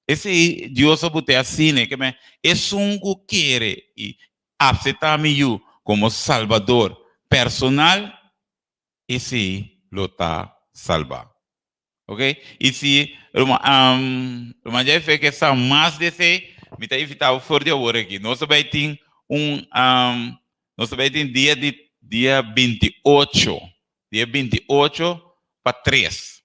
Esse Deus abote assim, né? Que men, é um que quer e aceitar-me como Salvador personal, esse lo está salvar. Ok? E se uma já fez que essa mais desse, me está evitando fora de hora aqui. Nós também tem nós também tem dia 28 dia 28 para 3.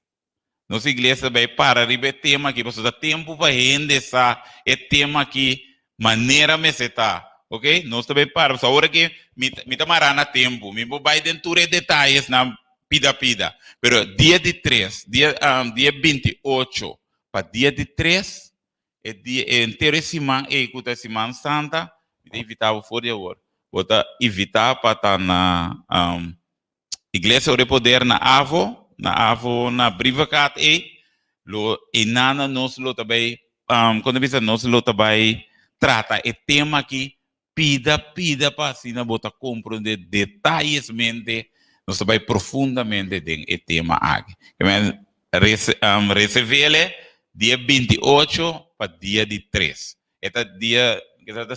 Nossa igreja vai para ribe tema aqui, você dá tempo para render essa tema aqui, maneira me está, ok? Nós também para, só hora que me tomará na tempo, me vai dentro de detalhes na pida, pero dia de 3, dia 28 para dia de 3, é dia inteiro semana, escuta semana santa, me invitava fora de hora, vou evitar para estar na igreja de poder na Avo, na Brivacat lo inana nos lo também quando bisa nos lo também trata e tema aqui pida para assim na bota compreender detalhesmente nós também profundamente den e tema aqui recebele dia 28 para dia de 3 esta dia que está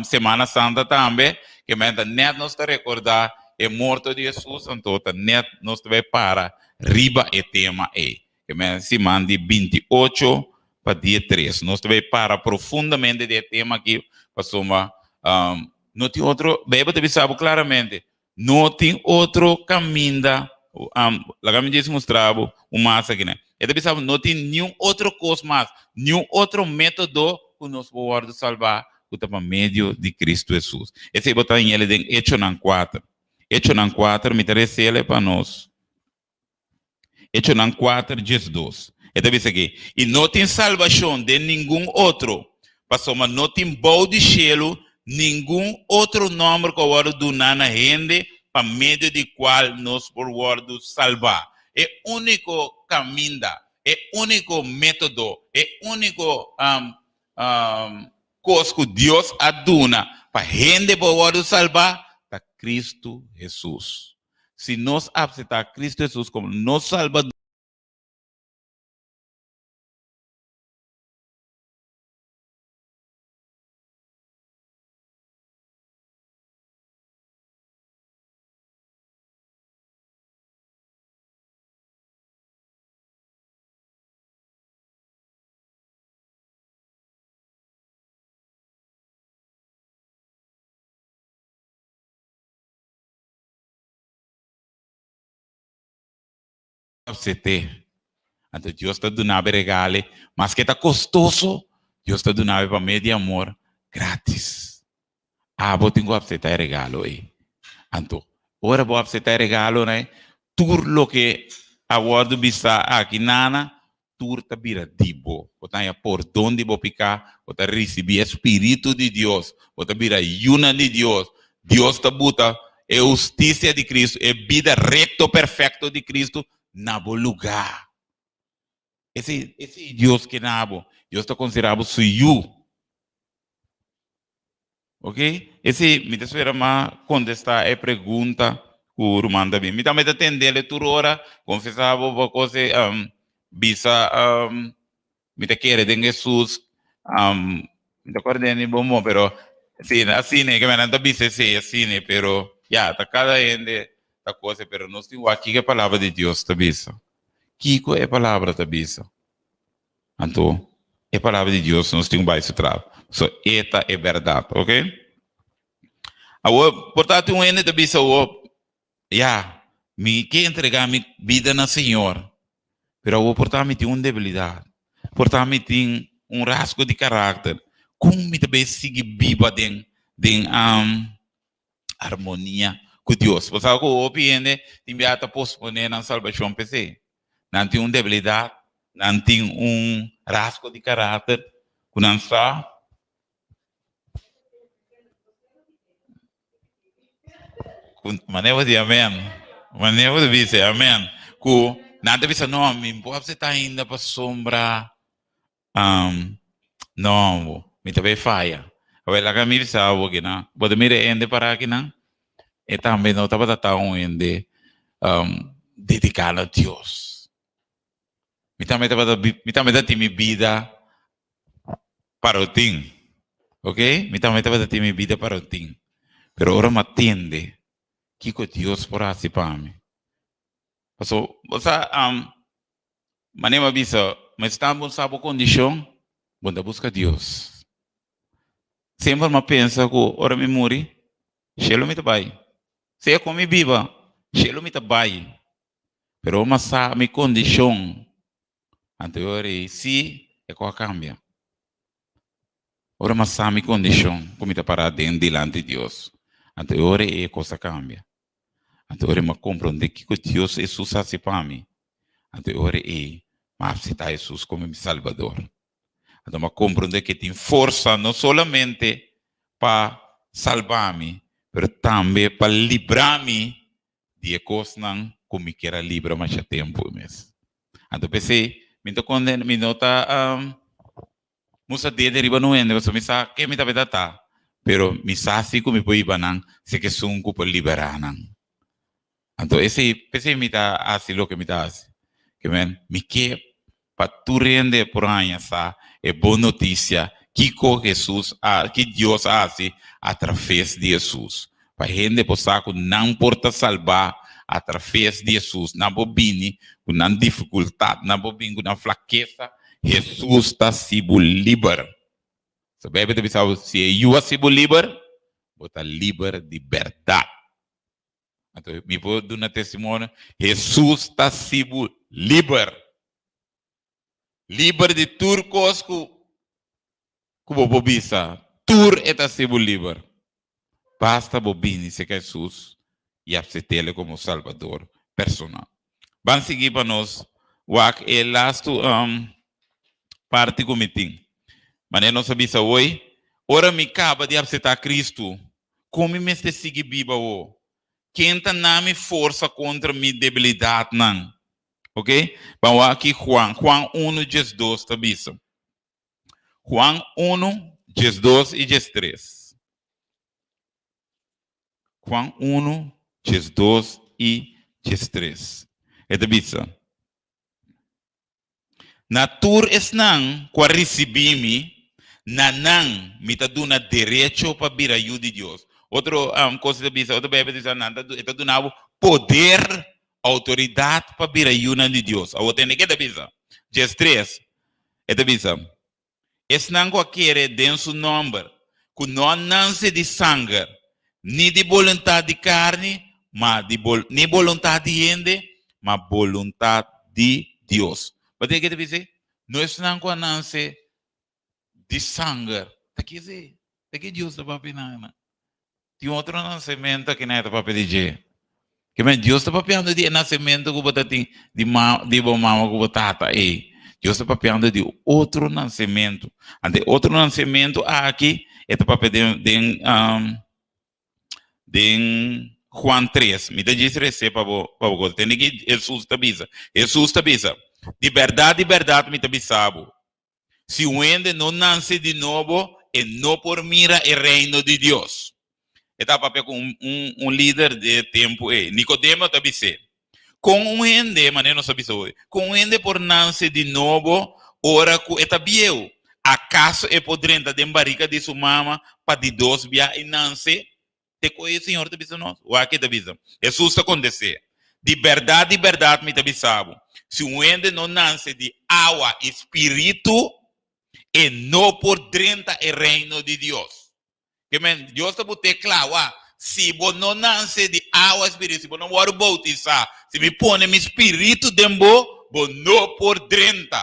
semana santa também que net nos recordar é morto de Jesus, então net nós vai para riba e tema que se manda 28 para dia 3. Nós vai para profundamente de tema aqui, para soma não tem outro, bem, você sabe claramente, não tem outro caminho, lá que me disse mostrava o massa aqui, né? Você sabe, não tem nenhum outro coisa mais, nenhum outro método que nós podemos salvar por meio de Cristo Jesus. Esse botar em ele em Hechos 4. Hechos 4, me interessa ele para nós. Hechos 4, 12. Então diz aqui, e não tem salvação de nenhum outro, passou, mas não tem bom de cielo, nenhum outro nome que o do nana rende, para meio de qual nós podemos salvar. É único caminho, é único método, é único coisa que Deus aduna para rende para salvar, está Cristo Jesus. Se nós aceitar Cristo Jesus como nosso Salvador, então Deus está dando regalo, mas que está custoso, Deus está dando para meio de amor grátis. Vou ter que aceitar regalo aí. Então, ora vou aceitar regalo, né? Tudo que a word bisa aqui nana, tudo está vira dibo. Portanto, por onde vou picar, vou receber Espírito de Deus, vou vira una de Deus. Deus está buta é justiça de Cristo, é vida reto perfeito de Cristo na bom lugar. Esse Deus que nabo, Deus está considerado suyo. Ok? Esse me espera mais contestar a pergunta que o Romano também. Me também atender toda hora, confessar uma coisa, bisa, me te quer de Jesus, me te acordo de bom, pero sim, assim né, que me não bisa sim, assim né, pero já, tá cada ende da coisa, pero nós temos aqui que a palavra de Deus tá bisa. Kiko é a palavra da bisa. Então, é a palavra de Deus, nós temos mais trás. So, esta é verdade, ok? Portanto, um ene da bisa, me quer entregar minha vida na Senhor, pero portanto, me tem uma debilidade, portanto, me tem rasgo de caráter, como me também sigue viva em harmonia com Deus. Você sabe que o opinião tem que posponer na salvação PC. Não tem uma debilidade, não tem rasgo de caráter, que não está. Maneira de amém. Maneira de dizer amém. Que nada bisa não, me pode estar ainda para sombra. Não, me também falha. Agora, a mim sabe que não. Pode me render para aqui não. E também não estava tão ainda dedicado a Deus. Me também dá minha vida para o tim, ok? Me também dá minha vida para o tim. Pero agora me atende que Deus por assim para mim. So, você maneira bisa, mas estamos em boa condição, bunda busca Deus. Sempre me pensa que ora me morri, chelo me vai. Se eu come viva, chelo me tabai. Pero uma sa mi condição anterior se é com a cambia. Ora mas sa mi condição como está para dentro delante de Deus. Anterior é coisa cambia. Anterior me compreender que Deus é sucesso para mim. Anterior é mas aceitar Jesus como meu Salvador. Então me compreender que tem força não somente para salvar-me, mas também para livrar-me de coisas como que era livre mais tempo mesmo. Então pensei, me nota musa dele riba no ende, so misa que me tabe data, pero misa si como poi banang se que sunku por liberar nang. Então esse pensei me tá assim lo que me tá assim, que men me que para tu rende por aí sa é boa notícia que com Jesus que Deus hace através de Jesus. Para gente possa não porta salvar através de Jesus, não bobini, com dificuldade, não bobini, com fraqueza, Jesus está sendo livre. Se bebe te pensar se eu sendo livre, bota livre de verdade. Então, me vou dar um testemunho, Jesus está sendo livre. Livre de turcos como bobisa. Tur está sendo livre. Basta bobini se Jesus e aceitar como Salvador personal. Vamos seguir para nós. O é last parte comitim. Mas não sabia hoje. Ora me acaba de aceitar Cristo. Como me se sigue viva o? Quem tá na minha força contra minha debilidade não? Ok? Vamos aqui Juan 1, 12, tá bisa? Juan 1, 12 e 13. Juan 1, 12 e 13. É tá bisa? Natur es nang kwa recibimi na nang mita duna derecho para vir ajuda de Deus. Outro coisa da bisa, outro bebê diz nada, está dando poder, autoridade para vir ajuda de Deus. A outra nem que da bisa. 13. É da bisa. Es nang kwa querer den su nome, que não nasce de sangue, nem de vontade de carne, mas nem vontade de gente, mas vontade de Deus. Mas tem que dizer, não é não com a nasce de sangue. Tá que dizer, tá que Deus está para pedir. Tem outro nascimento que não é para pedir. Que mas Deus está para pedir de nascimento que você tem de mama que você tata aí. Deus está para pedir de outro nascimento. Ante outro nascimento aqui é para pedir de Juan 3. Me diz receita para você. Tem que Jesus está bisa. Jesus está bisa. De verdade, me tabisabo. Se o ende não nasce de novo, e não por mira o reino de Deus. Está papel com líder de tempo, Nicodemo tabise. Com o ende, maneira não sabe hoje. Com o ende por nascer de novo, ora que está bieu. Acaso é podrenta de embarica de sua mama para de dois via e nasce? Te conhece, Senhor, tabisa nós? O aqui tabisa. Jesus está acontecer. De verdade, me tabisabo. Se o ende não nasce de água, espírito, e não por dentro o reino de Deus. Que Deus está botando claro, se você não nasce de água, espírito, se você não vai bautizar, se me põe meu espírito dentro, você não por dentro.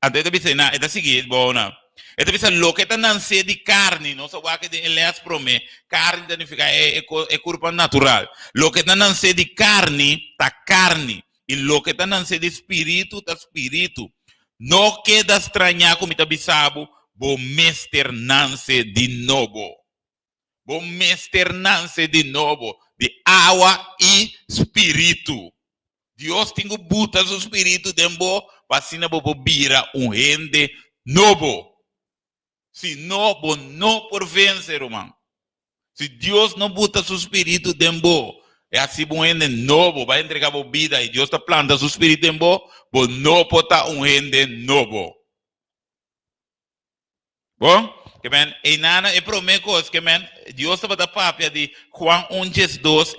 Até dizer, é da seguinte, bom, não. É dizer, lo que está nascendo de carne, não só que Elias promete, carne significa é corpo natural. Lo que está nascendo de carne, está carne. E lo que está nascendo de espírito, está espírito. Não queda estranhar como está bisabo, o mestre nasce de novo. O mestre nasce de novo, de água e espírito. Deus tem que botar o espírito dentro, para assim não vira rende novo. Se não, não por vencer, irmão. Se Deus não bota seu espírito dentro, é assim um rende novo, vai entregar a vida e Deus está plantando seu espírito dentro, não botar rende novo. Bom? Que men, e nada, e promete coisa, que men, Deus está para papia de Juan 1:12,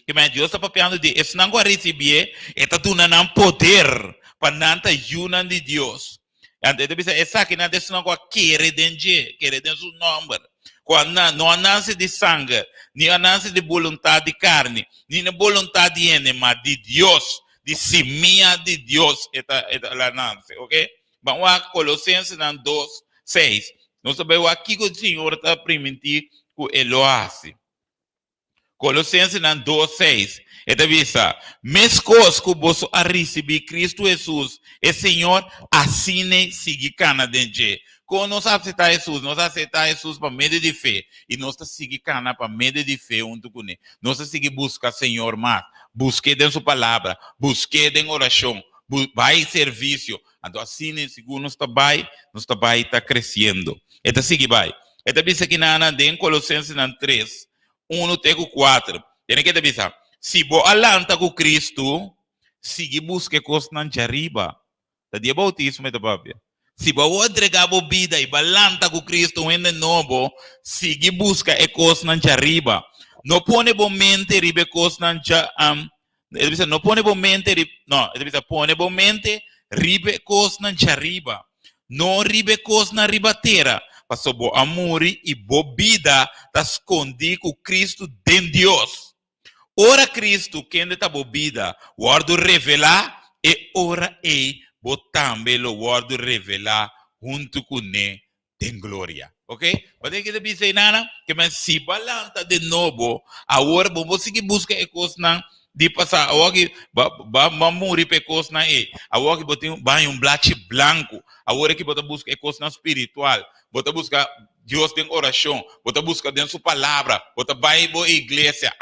que men, Deus está papiando de, esse não vai receber, está dando poder, para não estar junto de Deus. Então, essa aqui não é não vai querer dentro seu nome. Não nasce de sangue, nem nasce de vontade de carne, nem de vontade de homem, mas de Deus, de semilla de Deus, ela nasce, ok? Vamos a Colossenses 2:6. Nós sabemos aqui que o Senhor está permitindo que ele o haça. Colossenses 2:6. Esta visa, mes coisas que você a receber Cristo Jesus, o Senhor assine sigue cana dentro. Quando nós aceitamos Jesus para meio de fé, e nós seguimos cana para meio de fé junto com ele. Nós seguimos buscar Senhor mais, busque em sua palavra, busque em oração, vai serviço. Então assim, segundo nós está crescendo. Esta sigue vai. Esta visa que na em Colossenses 3, 1 até 4. Tem que pensar. Se você alanta com Cristo, siga busque coisas na arriba. Tá de bautismo é da Bíblia. Se você entregar a vida e alanta com Cristo em novo, siga busca coisas na arriba. Não pone bom mente ribe coisas na não pone bom mente pone bom mente ribe coisas na arriba. Não ribe coisas na ribatera. Passou bo amor e bo vida está escondido com Cristo dentro de Deus. Ora Cristo, quem está bo vida, guardo revelar e ora ei, bo também lo guardo revelar junto com ele em glória. Ok? Mas tem que dizer nada, que mas se balanta de novo, agora vamos seguir buscar coisas não de passar, agora que vai morrer para coisas não é, agora que botem blate branco, agora que bota buscar coisas não espiritual. Bota buscar Deus tem oração, bota buscar dentro sua palavra, bota vai à igreja,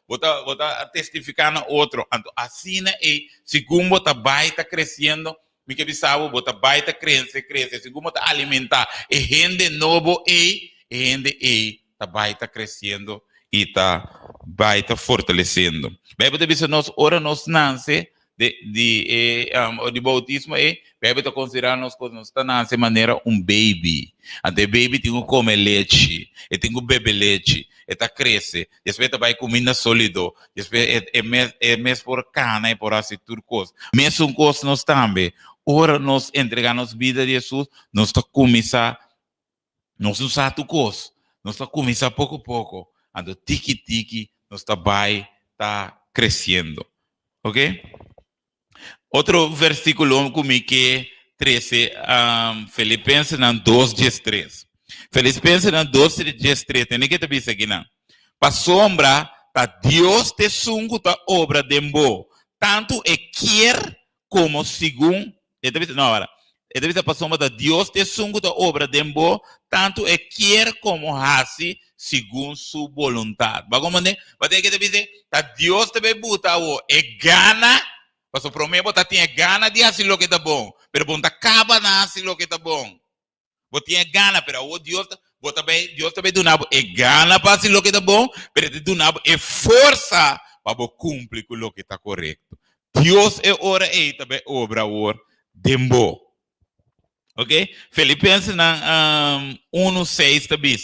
bota testificar na outro, assim é, segundo bota vai tá crescendo, me que sabe, bota vai tá crescer, segundo bota alimentar, e gente novo e gente tá vai tá crescendo e tá vai tá fortalecendo. Bem, bota dizer nós ora nós nasce de bautismo é bebê está considerando nós quando está nasce maneira baby. Até baby tem que comer leite, e tem que beber leite, e tá cresce, depois vai comida sólido, depois é mesmo por cana e por assim tudo coisa. Mesmo coisa nós também. Ora nós entregamos vida de Jesus, nós está começar, nós não sabe tu coisa, nós está começar pouco a pouco, ando tiki nós está vai tá crescendo, ok? Outro versículo comigo que 13, Filipenses 2:3. Filipenses 2:3, tem que ter isso aqui, não? Para sombra, tá Deus te sungo ta obra de mbo, tanto é quer como segundo, não, agora, para sombra, tá Deus te sungo ta obra de mbo, tanto é quer como hace segundo sua vontade. Vai como vai ter que dizer, tá Deus te bebuta o é gana. Mas o problema é que tinha gana de fazer o que está bom. Mas você acaba de fazer o que está bom. Você tinha gana, mas Deus também dá gana para fazer o que está bom, mas Ele dá força para cumprir com o que está correto. Deus é hora e também obra de bom. Ok? Filipenses 1:6 também.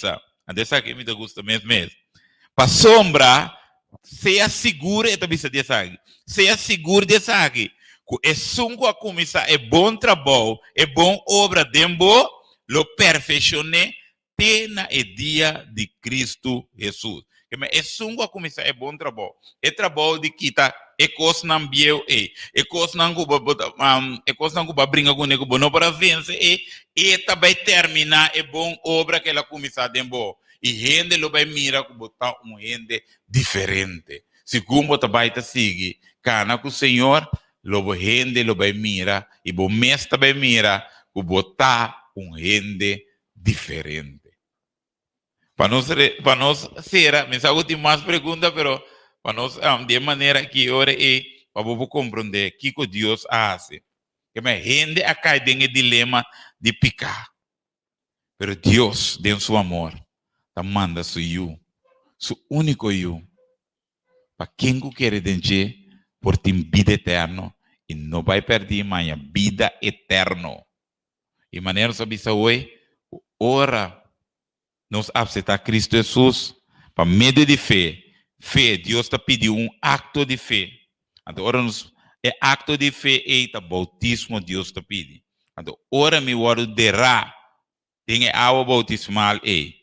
Dessa aqui me gusta mesmo. Para sombra, seja seguro e também se sabe. Seja seguro de sabe. É sunco a começar, é bom trabalho, é bom obra, dembo, lo perfeccione, tena e dia de Cristo Jesus. É sunco a começar, é bom trabalho. É trabalho de quita, é coisa não biel, é coisa não que brinca com ele, não para vencer, e também terminar, é bom obra que ela começar, dembo. E gente lo vai mirar como botar gente diferente. Segundo você vai seguir, cana com o Senhor, lo gente lo vai mirar e o mestre vai mirar como botar gente diferente. Para nós ser, me sabe que mais pergunta, pero para nós de maneira que ora é para você compreender o que Deus faz. Que a gente acá tem o dilema de picar, pero Deus, em seu amor, manda su you, su único you, para quem quer denche por ter vida eterna e não vai perder mais a vida eterna. E maneira sabe hoje, ora nos aceitar Cristo Jesus para meio de fé. Fé, Deus está pedindo acto de fé. Então, ora nos é acto de fé e o bautismo Deus está pedindo. Então, ora me guardo derá, tem água bautismal aí.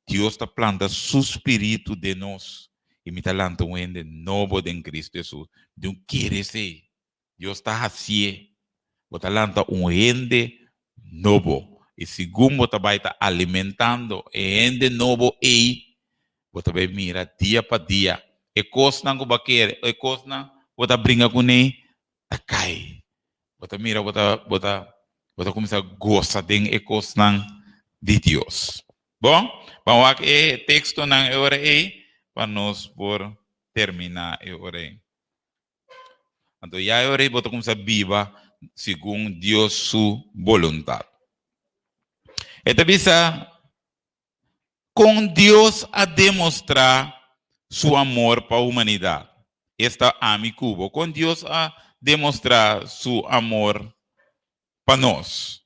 Deus está planta su espírito de nós. E me está lançando um ende novo em Cristo Jesus. De um querer ser. Deus está assim. Você lança um ende novo. E segundo você vai estar alimentando o ende novo aí, você vai mirar dia para dia. E coisa não que você quer, e coisa não você brinca com ele, tá cai. Você mira, você começa a gostar de coisa de Deus. Bom, vamos aqui o texto na hora aí, para nós por terminar a hora aí. Então, já a hora aí, você começa a viver segundo Deus sua vontade. Então, bisa, com Deus a demonstrar seu amor para a humanidade. Esta ami cubo. Com Deus a demonstrar seu amor para nós.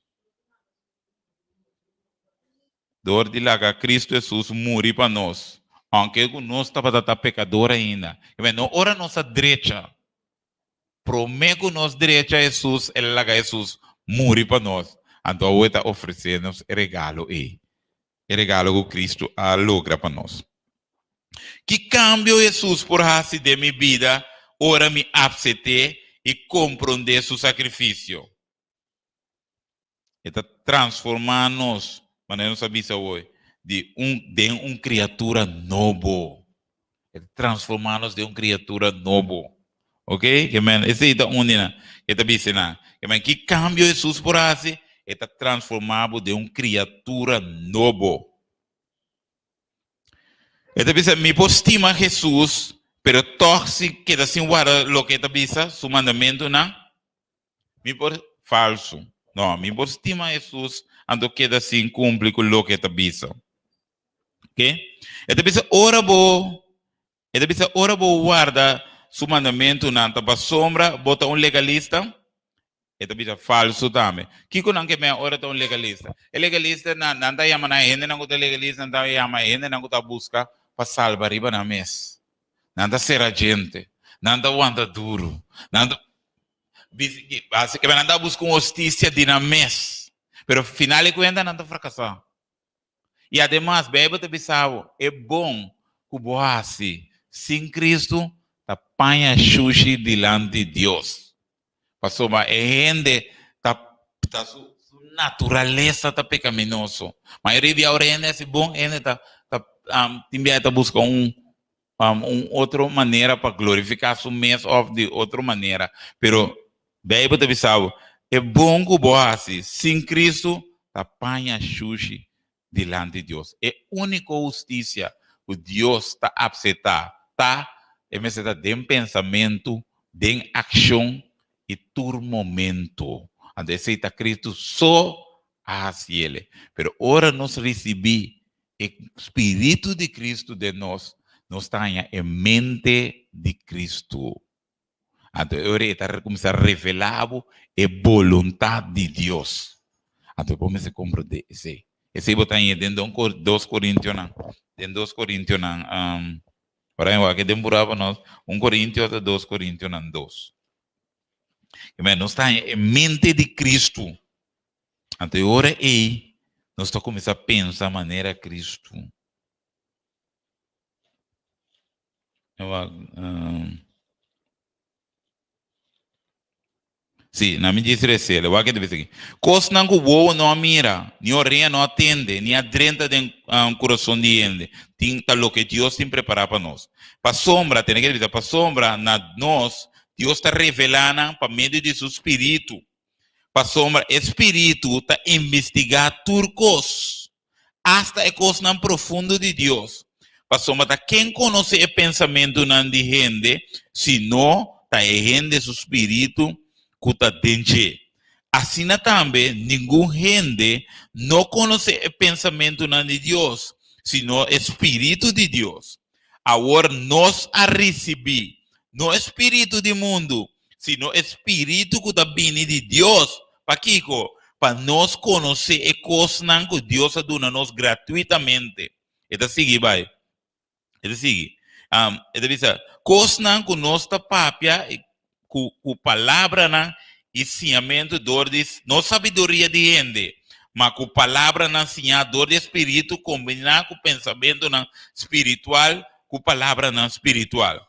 Dor de lá que Cristo Jesus morreu para nós. Aunque nós estamos pecadores ainda. Não, ora nossa direita. Promete nossa direita Jesus, ele lá que Jesus morreu para nós. Então, hoje está oferecendo regalo aí. Regalo que Cristo a logra para nós. Que cambio Jesus por raça de minha vida, ora me aceitar e compreender seu sacrifício. Está transformando-nos, mas não sabia hoje, de uma criatura novo. Está transformando-nos de uma criatura novo. Ok? Esse é o único que está dizendo. Que cambio Jesus por raça, está transformado de uma criatura novo. Esta vez me postima Jesus, pero torce que assim guarda lo que esta vez su mandamento não, me por falso. Não, me postima Jesus, ando que assim cumpre com lo que esta vez. Ok? Esta vez ora bo guarda su mandamento não, tapa sombra, bota legalista. Esta vez falso também. Kiko não que me ora tá legalista. Legalista não anda chama na gente, não tá legalista, não tá chama gente, não tá busca para salvar riba na mes. Nada ser agente, nada wanda duro, nada basicamente nada busca justiça de na mes. Pero final de contas nada fracassar. E además, bebe te bisavo, é bom que boase sem Cristo tapanha xuxi diante de Deus. Passou mas gente tá su natureza tá pecaminoso. Mas ele via orende é bom, ele tá também tá buscando outra maneira para glorificar seu mês de outra maneira. Pero daí você pensava, é bom que você sem Cristo apanha xuxi diante de Deus. É a única justiça que Deus está a aceitar, tá? É mesmo de pensamento, de ação e por momento. Aceita Cristo só assim ele. Pero ora nós recebemos o Espírito de Cristo de nós está em mente de Cristo. Então, agora está começando a revelar a vontade de Deus. Então, vamos se compreender esse. Esse botar aí dentro de 2 Coríntios, dentro 2 Coríntios, para eu que demorava nós, 1 Coríntios a 2 Coríntios 2. Nós está em mente de Cristo. Então, agora aí, nós estamos começando a pensar a maneira Cristo. Sim, na minha diz ele, o que deve ser. Coisa não que o não mira, nem o rei não atende, nem a drenta de coração de gente. Tem o que Deus tem preparado para nós. Para sombra, tem que dizer, para sombra, na nós, Deus está revelando para meio de seu espírito. Para sombra, espírito está investigando turcos. Hasta a coisa não profundo de Deus. Para sombra, quem conhece o pensamento de gente, se não, está gente seu espírito, kuta denche. Assim também, nenhum gente não conhece o pensamento de Deus, sino o Espírito de Deus. Agora nós a receber, não o Espírito do mundo, sino o Espírito que está vindo de Deus. Para Kiko, para nós conhecer a coisa que Deus a dado a nós gratuitamente. Então, sigue, vai. Então, sigue. Então, diz, coisa que nós está papia, com palavra na ensinamento de não sabedoria de gente, mas com palavra na ensinador de espírito combinar com pensamento na espiritual, com palavra na espiritual.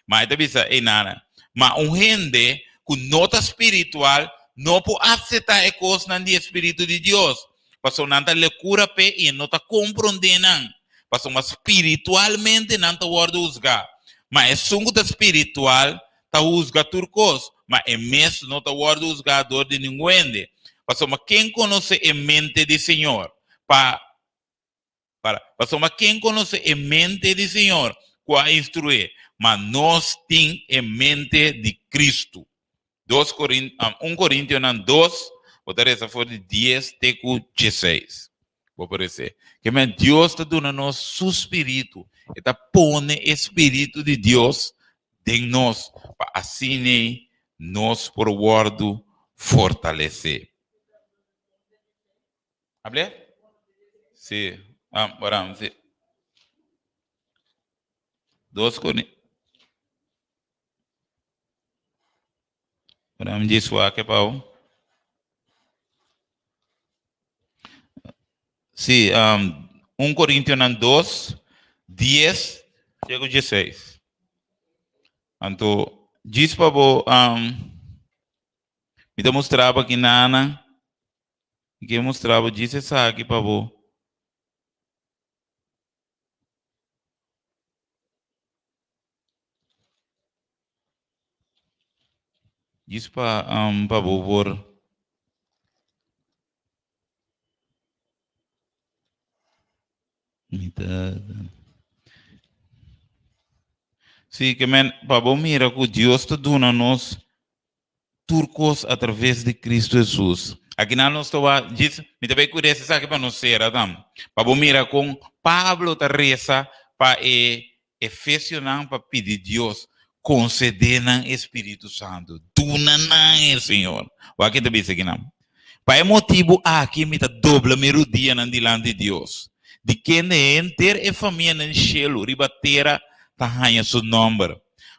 Mas deve ser nada. Mas gente com nota espiritual não pode aceitar a coisa do espírito de Deus. Porque não está lecura pe e não está compreendendo. Porque espiritualmente não está juzgar. Mas é sungo espiritual está juzgar turcos. Mas é mesmo não está juzgador de ninguém. Porque quem conhece a mente do Senhor? Porque quem conhece a mente do Senhor? Qual instruir? Mas nós temos a mente de Cristo. 1 Coríntios 2, botar essa for de 10 até 16. Vou aparecer. Que Deus está dando nosso espírito. Está pondo o espírito de Deus em nós. Para assim nós por guardo fortalecer. Hable? Sim. Vamos ver. 2 Coríntios. Vamos dizer o que Paulo. Sim, 1 Coríntios 2, 10 e 16. Então, diz para você, me mostrava que Nana, que mostrava, disse essa aqui para você. Diz para você, sim, que para você mira que Deus está dando nos turcos através de Cristo Jesus. Aqui na nossa diz, me também conhece isso aqui para não ser, Adam. Para você mira com Pablo está reza para Efésios para pedir Deus conceder o Espírito Santo. Duna Senhor. O aqui também isso aqui não. Para motivo aqui me está dobra melodia na diante de Deus. De quem é enter a família no cielo, ribatera tá ganha seu nome.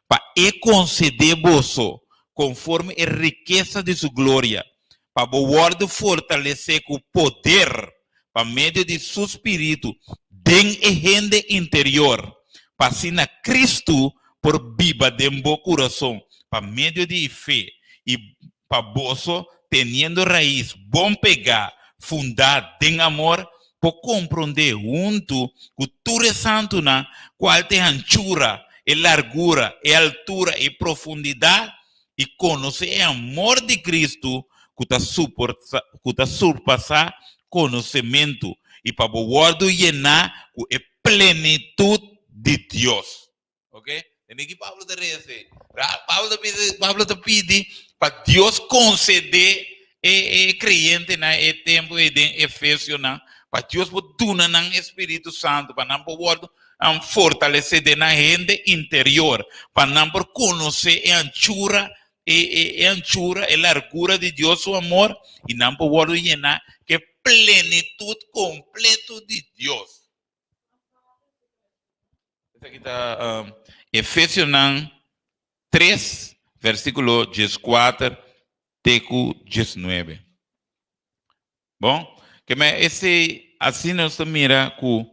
Para conceder bolso conforme a riqueza de sua glória, para o guardo fortalecer com o poder, para meio de seu espírito, den a gente interior, para assim na Cristo por viva de um bom coração, para meio de fé, e para bolso, tendo raiz, bom pegar, fundar em amor, por compreender junto com tudo santo na qual tem anchura, e largura, e altura, e profundidade, e conhecer o amor de Cristo que está surpassar conhecimento e para o guardo llenar com a plenitude de Deus. Ok? Tem que Pablo te dizer. Pablo te pede para Deus conceder crente na tempo de Efésios para Deus botar no Espírito Santo para não poder fortalecer na gente interior para não conhecer a anchura e largura de Deus, su amor, y no puedo llenar que plenitud completo de Dios. Aquí está Efesios 3, versículo 14, teco 19. Bom, que esse assim nós mira que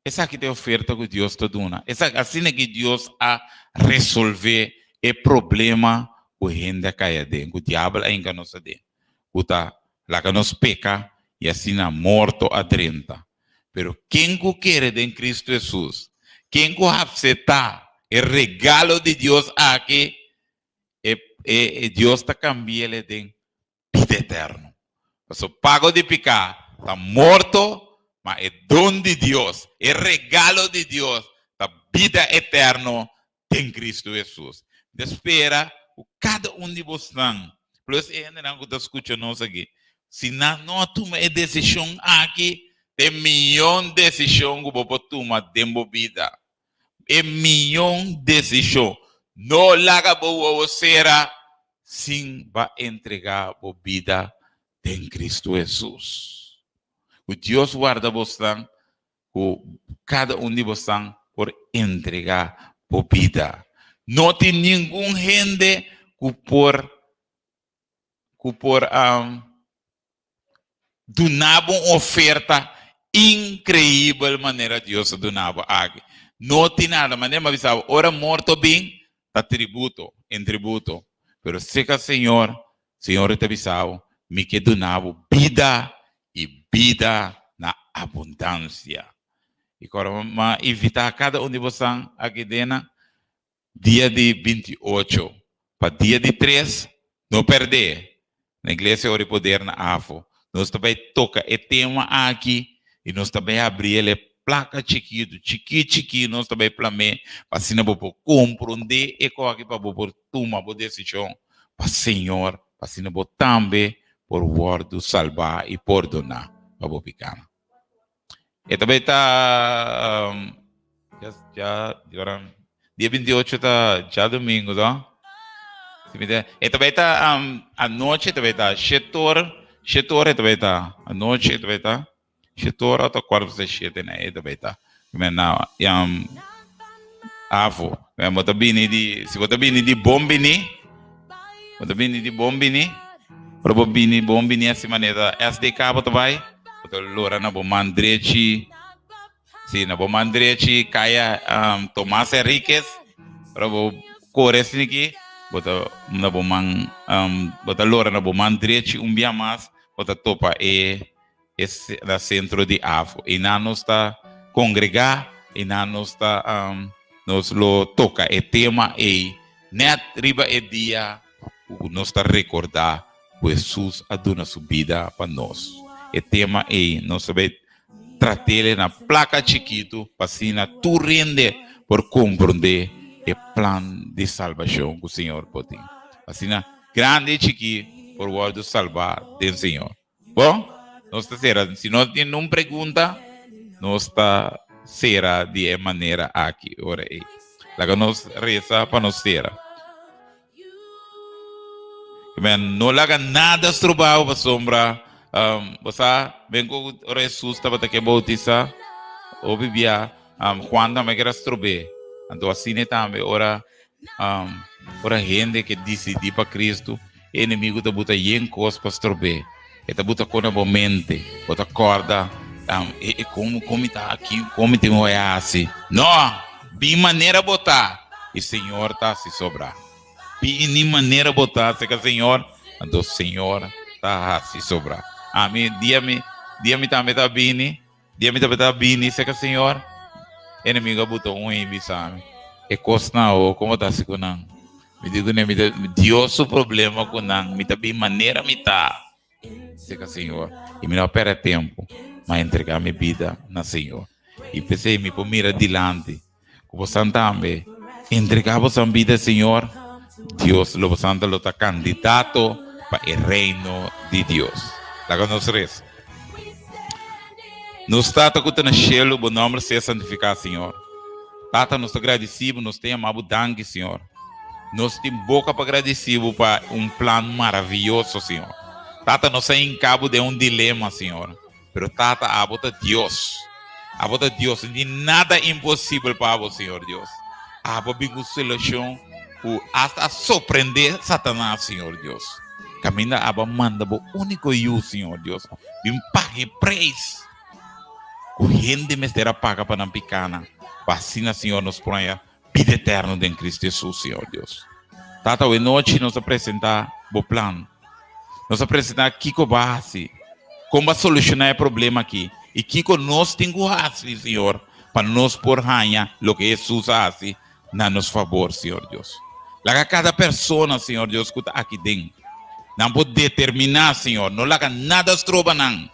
essa aqui é a oferta que Deus está dando. Assim é que Deus a resolver o problema o gente caia dentro, o diabo ainda não se dentro. O tá lá que nos peca e assim na morto a 30. Pero quem que quer em Cristo Jesus, quem que aceita o regalo de Deus aqui, Deus está cambiando ele de vida eterna. O pago de pecar está morto, mas é dom de Deus, é regalo de Deus, da vida eterna em Cristo Jesus. Espera cada de vocês, plus ainda não está escutando nós aqui. Se não toma a decisão aqui, tem milhão de decisões que você toma dentro da vida. É milhão de decisões. Não larga você sem vai entregar a vida em Cristo Jesus. O Deus guarda você, cada de vocês por entregar a vida. Não tem nenhum gente que por donava uma oferta incrível maneira Deus donava aqui. Não tinha nada, mas nem avisava, ora morto bem, tá tributo, em tributo. Pero se que Senhor te avisava, me que donava vida e vida na abundância. E agora, mas evitar cada um de vocês aqui dentro, dia de 28, para dia de 3, não perder. Na igreja Ori Poder na AFO. Nós também toca o tema aqui e nós também abrir ele placa chiquito, nós também plame para se não vou compreender e aqui para vou tomar a decisão para Senhor, para se não vou também por word salvar e perdonar para vou ficar. E também está agora dia 28 está já domingo, não? E também está a noite, também está setor também está a noite, também está setor até 4/7, né? E também está. Mas não, avo, se você bini de bombini, você bini de bombini, para bombini assim maneira, SDK você vai, você lora na bomandreci, sim, na bomandreci, caia Tomás Henriquez, para o cores aqui. Bota na bomang bota lora na bomandreci dia mais bota topa esse da centro de AFO e na nos está congregar e na nos está nos lo toca e tema e net riba e dia nos está recordar Jesus aduna sua vida para nós e tema e nós sabe tratar ele na placa chiquito para assim na tu rende por compreender o plano de salvação que o Senhor pode. Assim, grande chiqui por o salvar do Senhor. Bom, nós está será, se nós tem uma pergunta, nós está será de maneira aqui, ora aí. Lá nós reza para nós será. Não laga nada trabalho para sombra. Você vem com o Jesus para que bautiza ou bibia quando me queira trobe. Então assim também ora gente que decide para Cristo, inimigo da buta yen cos pastorbe, e da buta com a mente, bota corda, e como está aqui, como tem um assim, não, de maneira botar, e Senhor tá se sobrar, de maneira botar, se que o Senhor, então Senhor tá se sobrar, amém, dia-me também tá bini, se que o Senhor inimigo buta ibisame e cosna o como tá se kunang me digo ne Deus o problema kunang me tabi maneira me tá se que Senhor e me não perde tempo mas entregar minha vida na Senhor e pensei me por mira adiante como santambe entregar vossa vida Senhor Deus lo santa lo tá candidato para o reino de Deus lá com nós res nos tata que na cielo, bom nome seja santificado, Senhor. Tata, nós agradecemos, nós temos abundância, Senhor. Nós temos boca para agradecido para plano maravilhoso, Senhor. Tata, nós estamos em cabo de dilema, Senhor. Pero Tata, abota Deus. Abota Deus, não tem nada impossível para você, Senhor Deus. Abota uma solução, hasta surpreender Satanás, Senhor Deus. Caminha, abota manda o único eu, Senhor Deus. Bim pague preço. O gente me será paga para não picana. Vacina, Senhor, nos ponha vida eterna em Cristo Jesus, Senhor Deus. Tata, hoje noite nos apresentar o plano. Nos apresentar Kiko base. Como solucionar o problema aqui. E Kiko nós temos assim, Senhor, para nos por ranha o que Jesus faz na nos favor, Senhor Deus. Laga cada pessoa, Senhor Deus, que está aqui dentro. Não pode determinar, Senhor. Não laga nada estroba, não.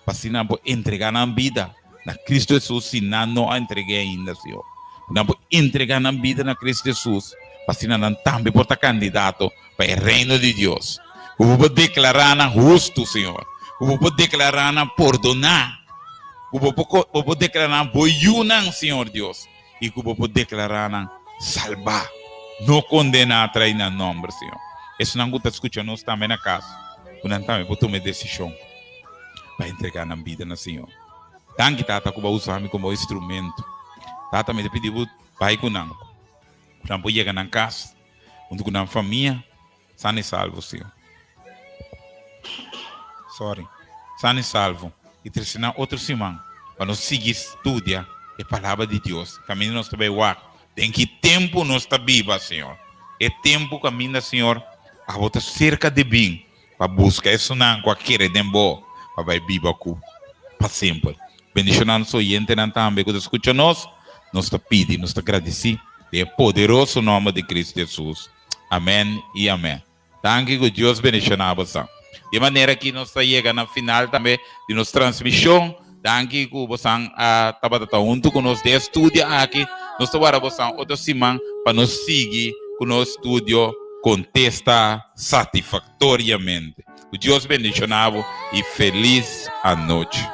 Para se não entregar na vida. Na Cristo Jesus, se não entreguei ainda, Senhor. Não vou entregar na vida na Cristo Jesus. Para se não também por estar candidato para o reino de Deus. Eu vou declarar na justo, Senhor. Eu vou declarar na perdonar. Eu vou declarar na boiunan, Senhor Deus. E eu vou declarar na salvar. Não condenar, trair na nome, Senhor. Isso não está escutando nós também na casa. Eu não também vou tomar decisão para entregar na vida na Senhor. Tanto Tata que vai usar-me como instrumento. Tata me pediu pai com não. Não vou chegar na casa, onde com a família, sano e salvo, Senhor. Sorry. Sane salvo. E terceira outro semana. Para nós seguir estudar a palavra de Deus. Caminho nós também lá. Tem que tempo nós está viva, Senhor. É tempo caminho, Senhor. A volta cerca de bem. Para buscar isso não qualquer tempo. Para vai viva para sempre. Bendicionando o oyente também que escuta nós. Nós está pedindo, nós está agradecendo. É poderoso nome de Cristo Jesus. Amém e amém. Tanque que Deus bendicionava. De maneira que nós chegamos na final também de nossa transmissão. Tanque que você estava junto com nós de estúdio aqui. Nós estamos outra semana para nos seguir com o nosso estúdio contesta satisfatoriamente. O Deus bendicionava e feliz a noite.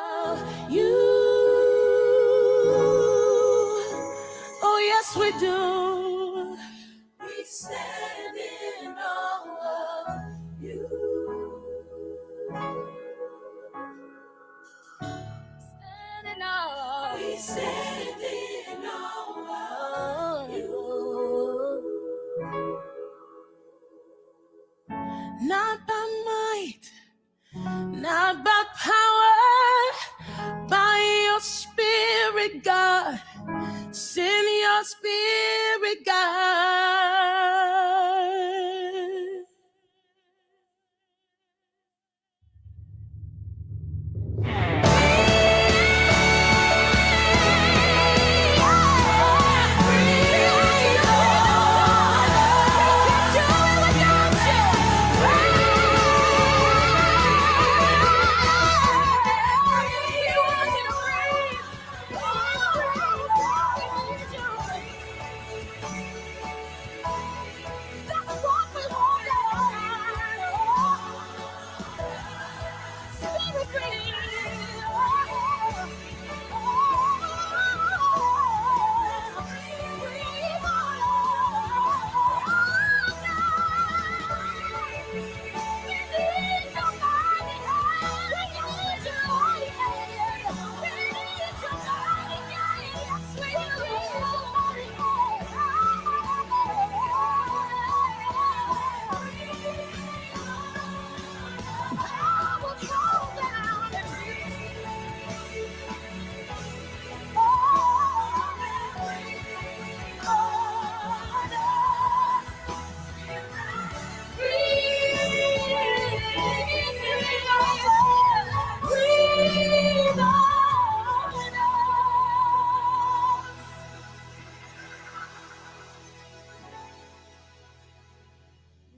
Oh yes we do. We stand in awe of you. Stand in awe. We stand in awe of you. Not by might, not by power, by your spirit, God. Send your spirit, God.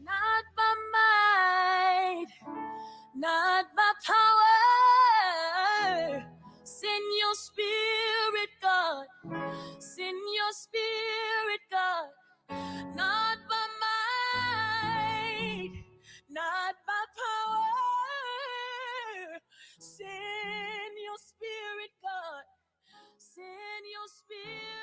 Not by might, not by power. Send your spirit, God. Send your spirit, God. Not by might, not by power. Send your spirit, God. Send your spirit.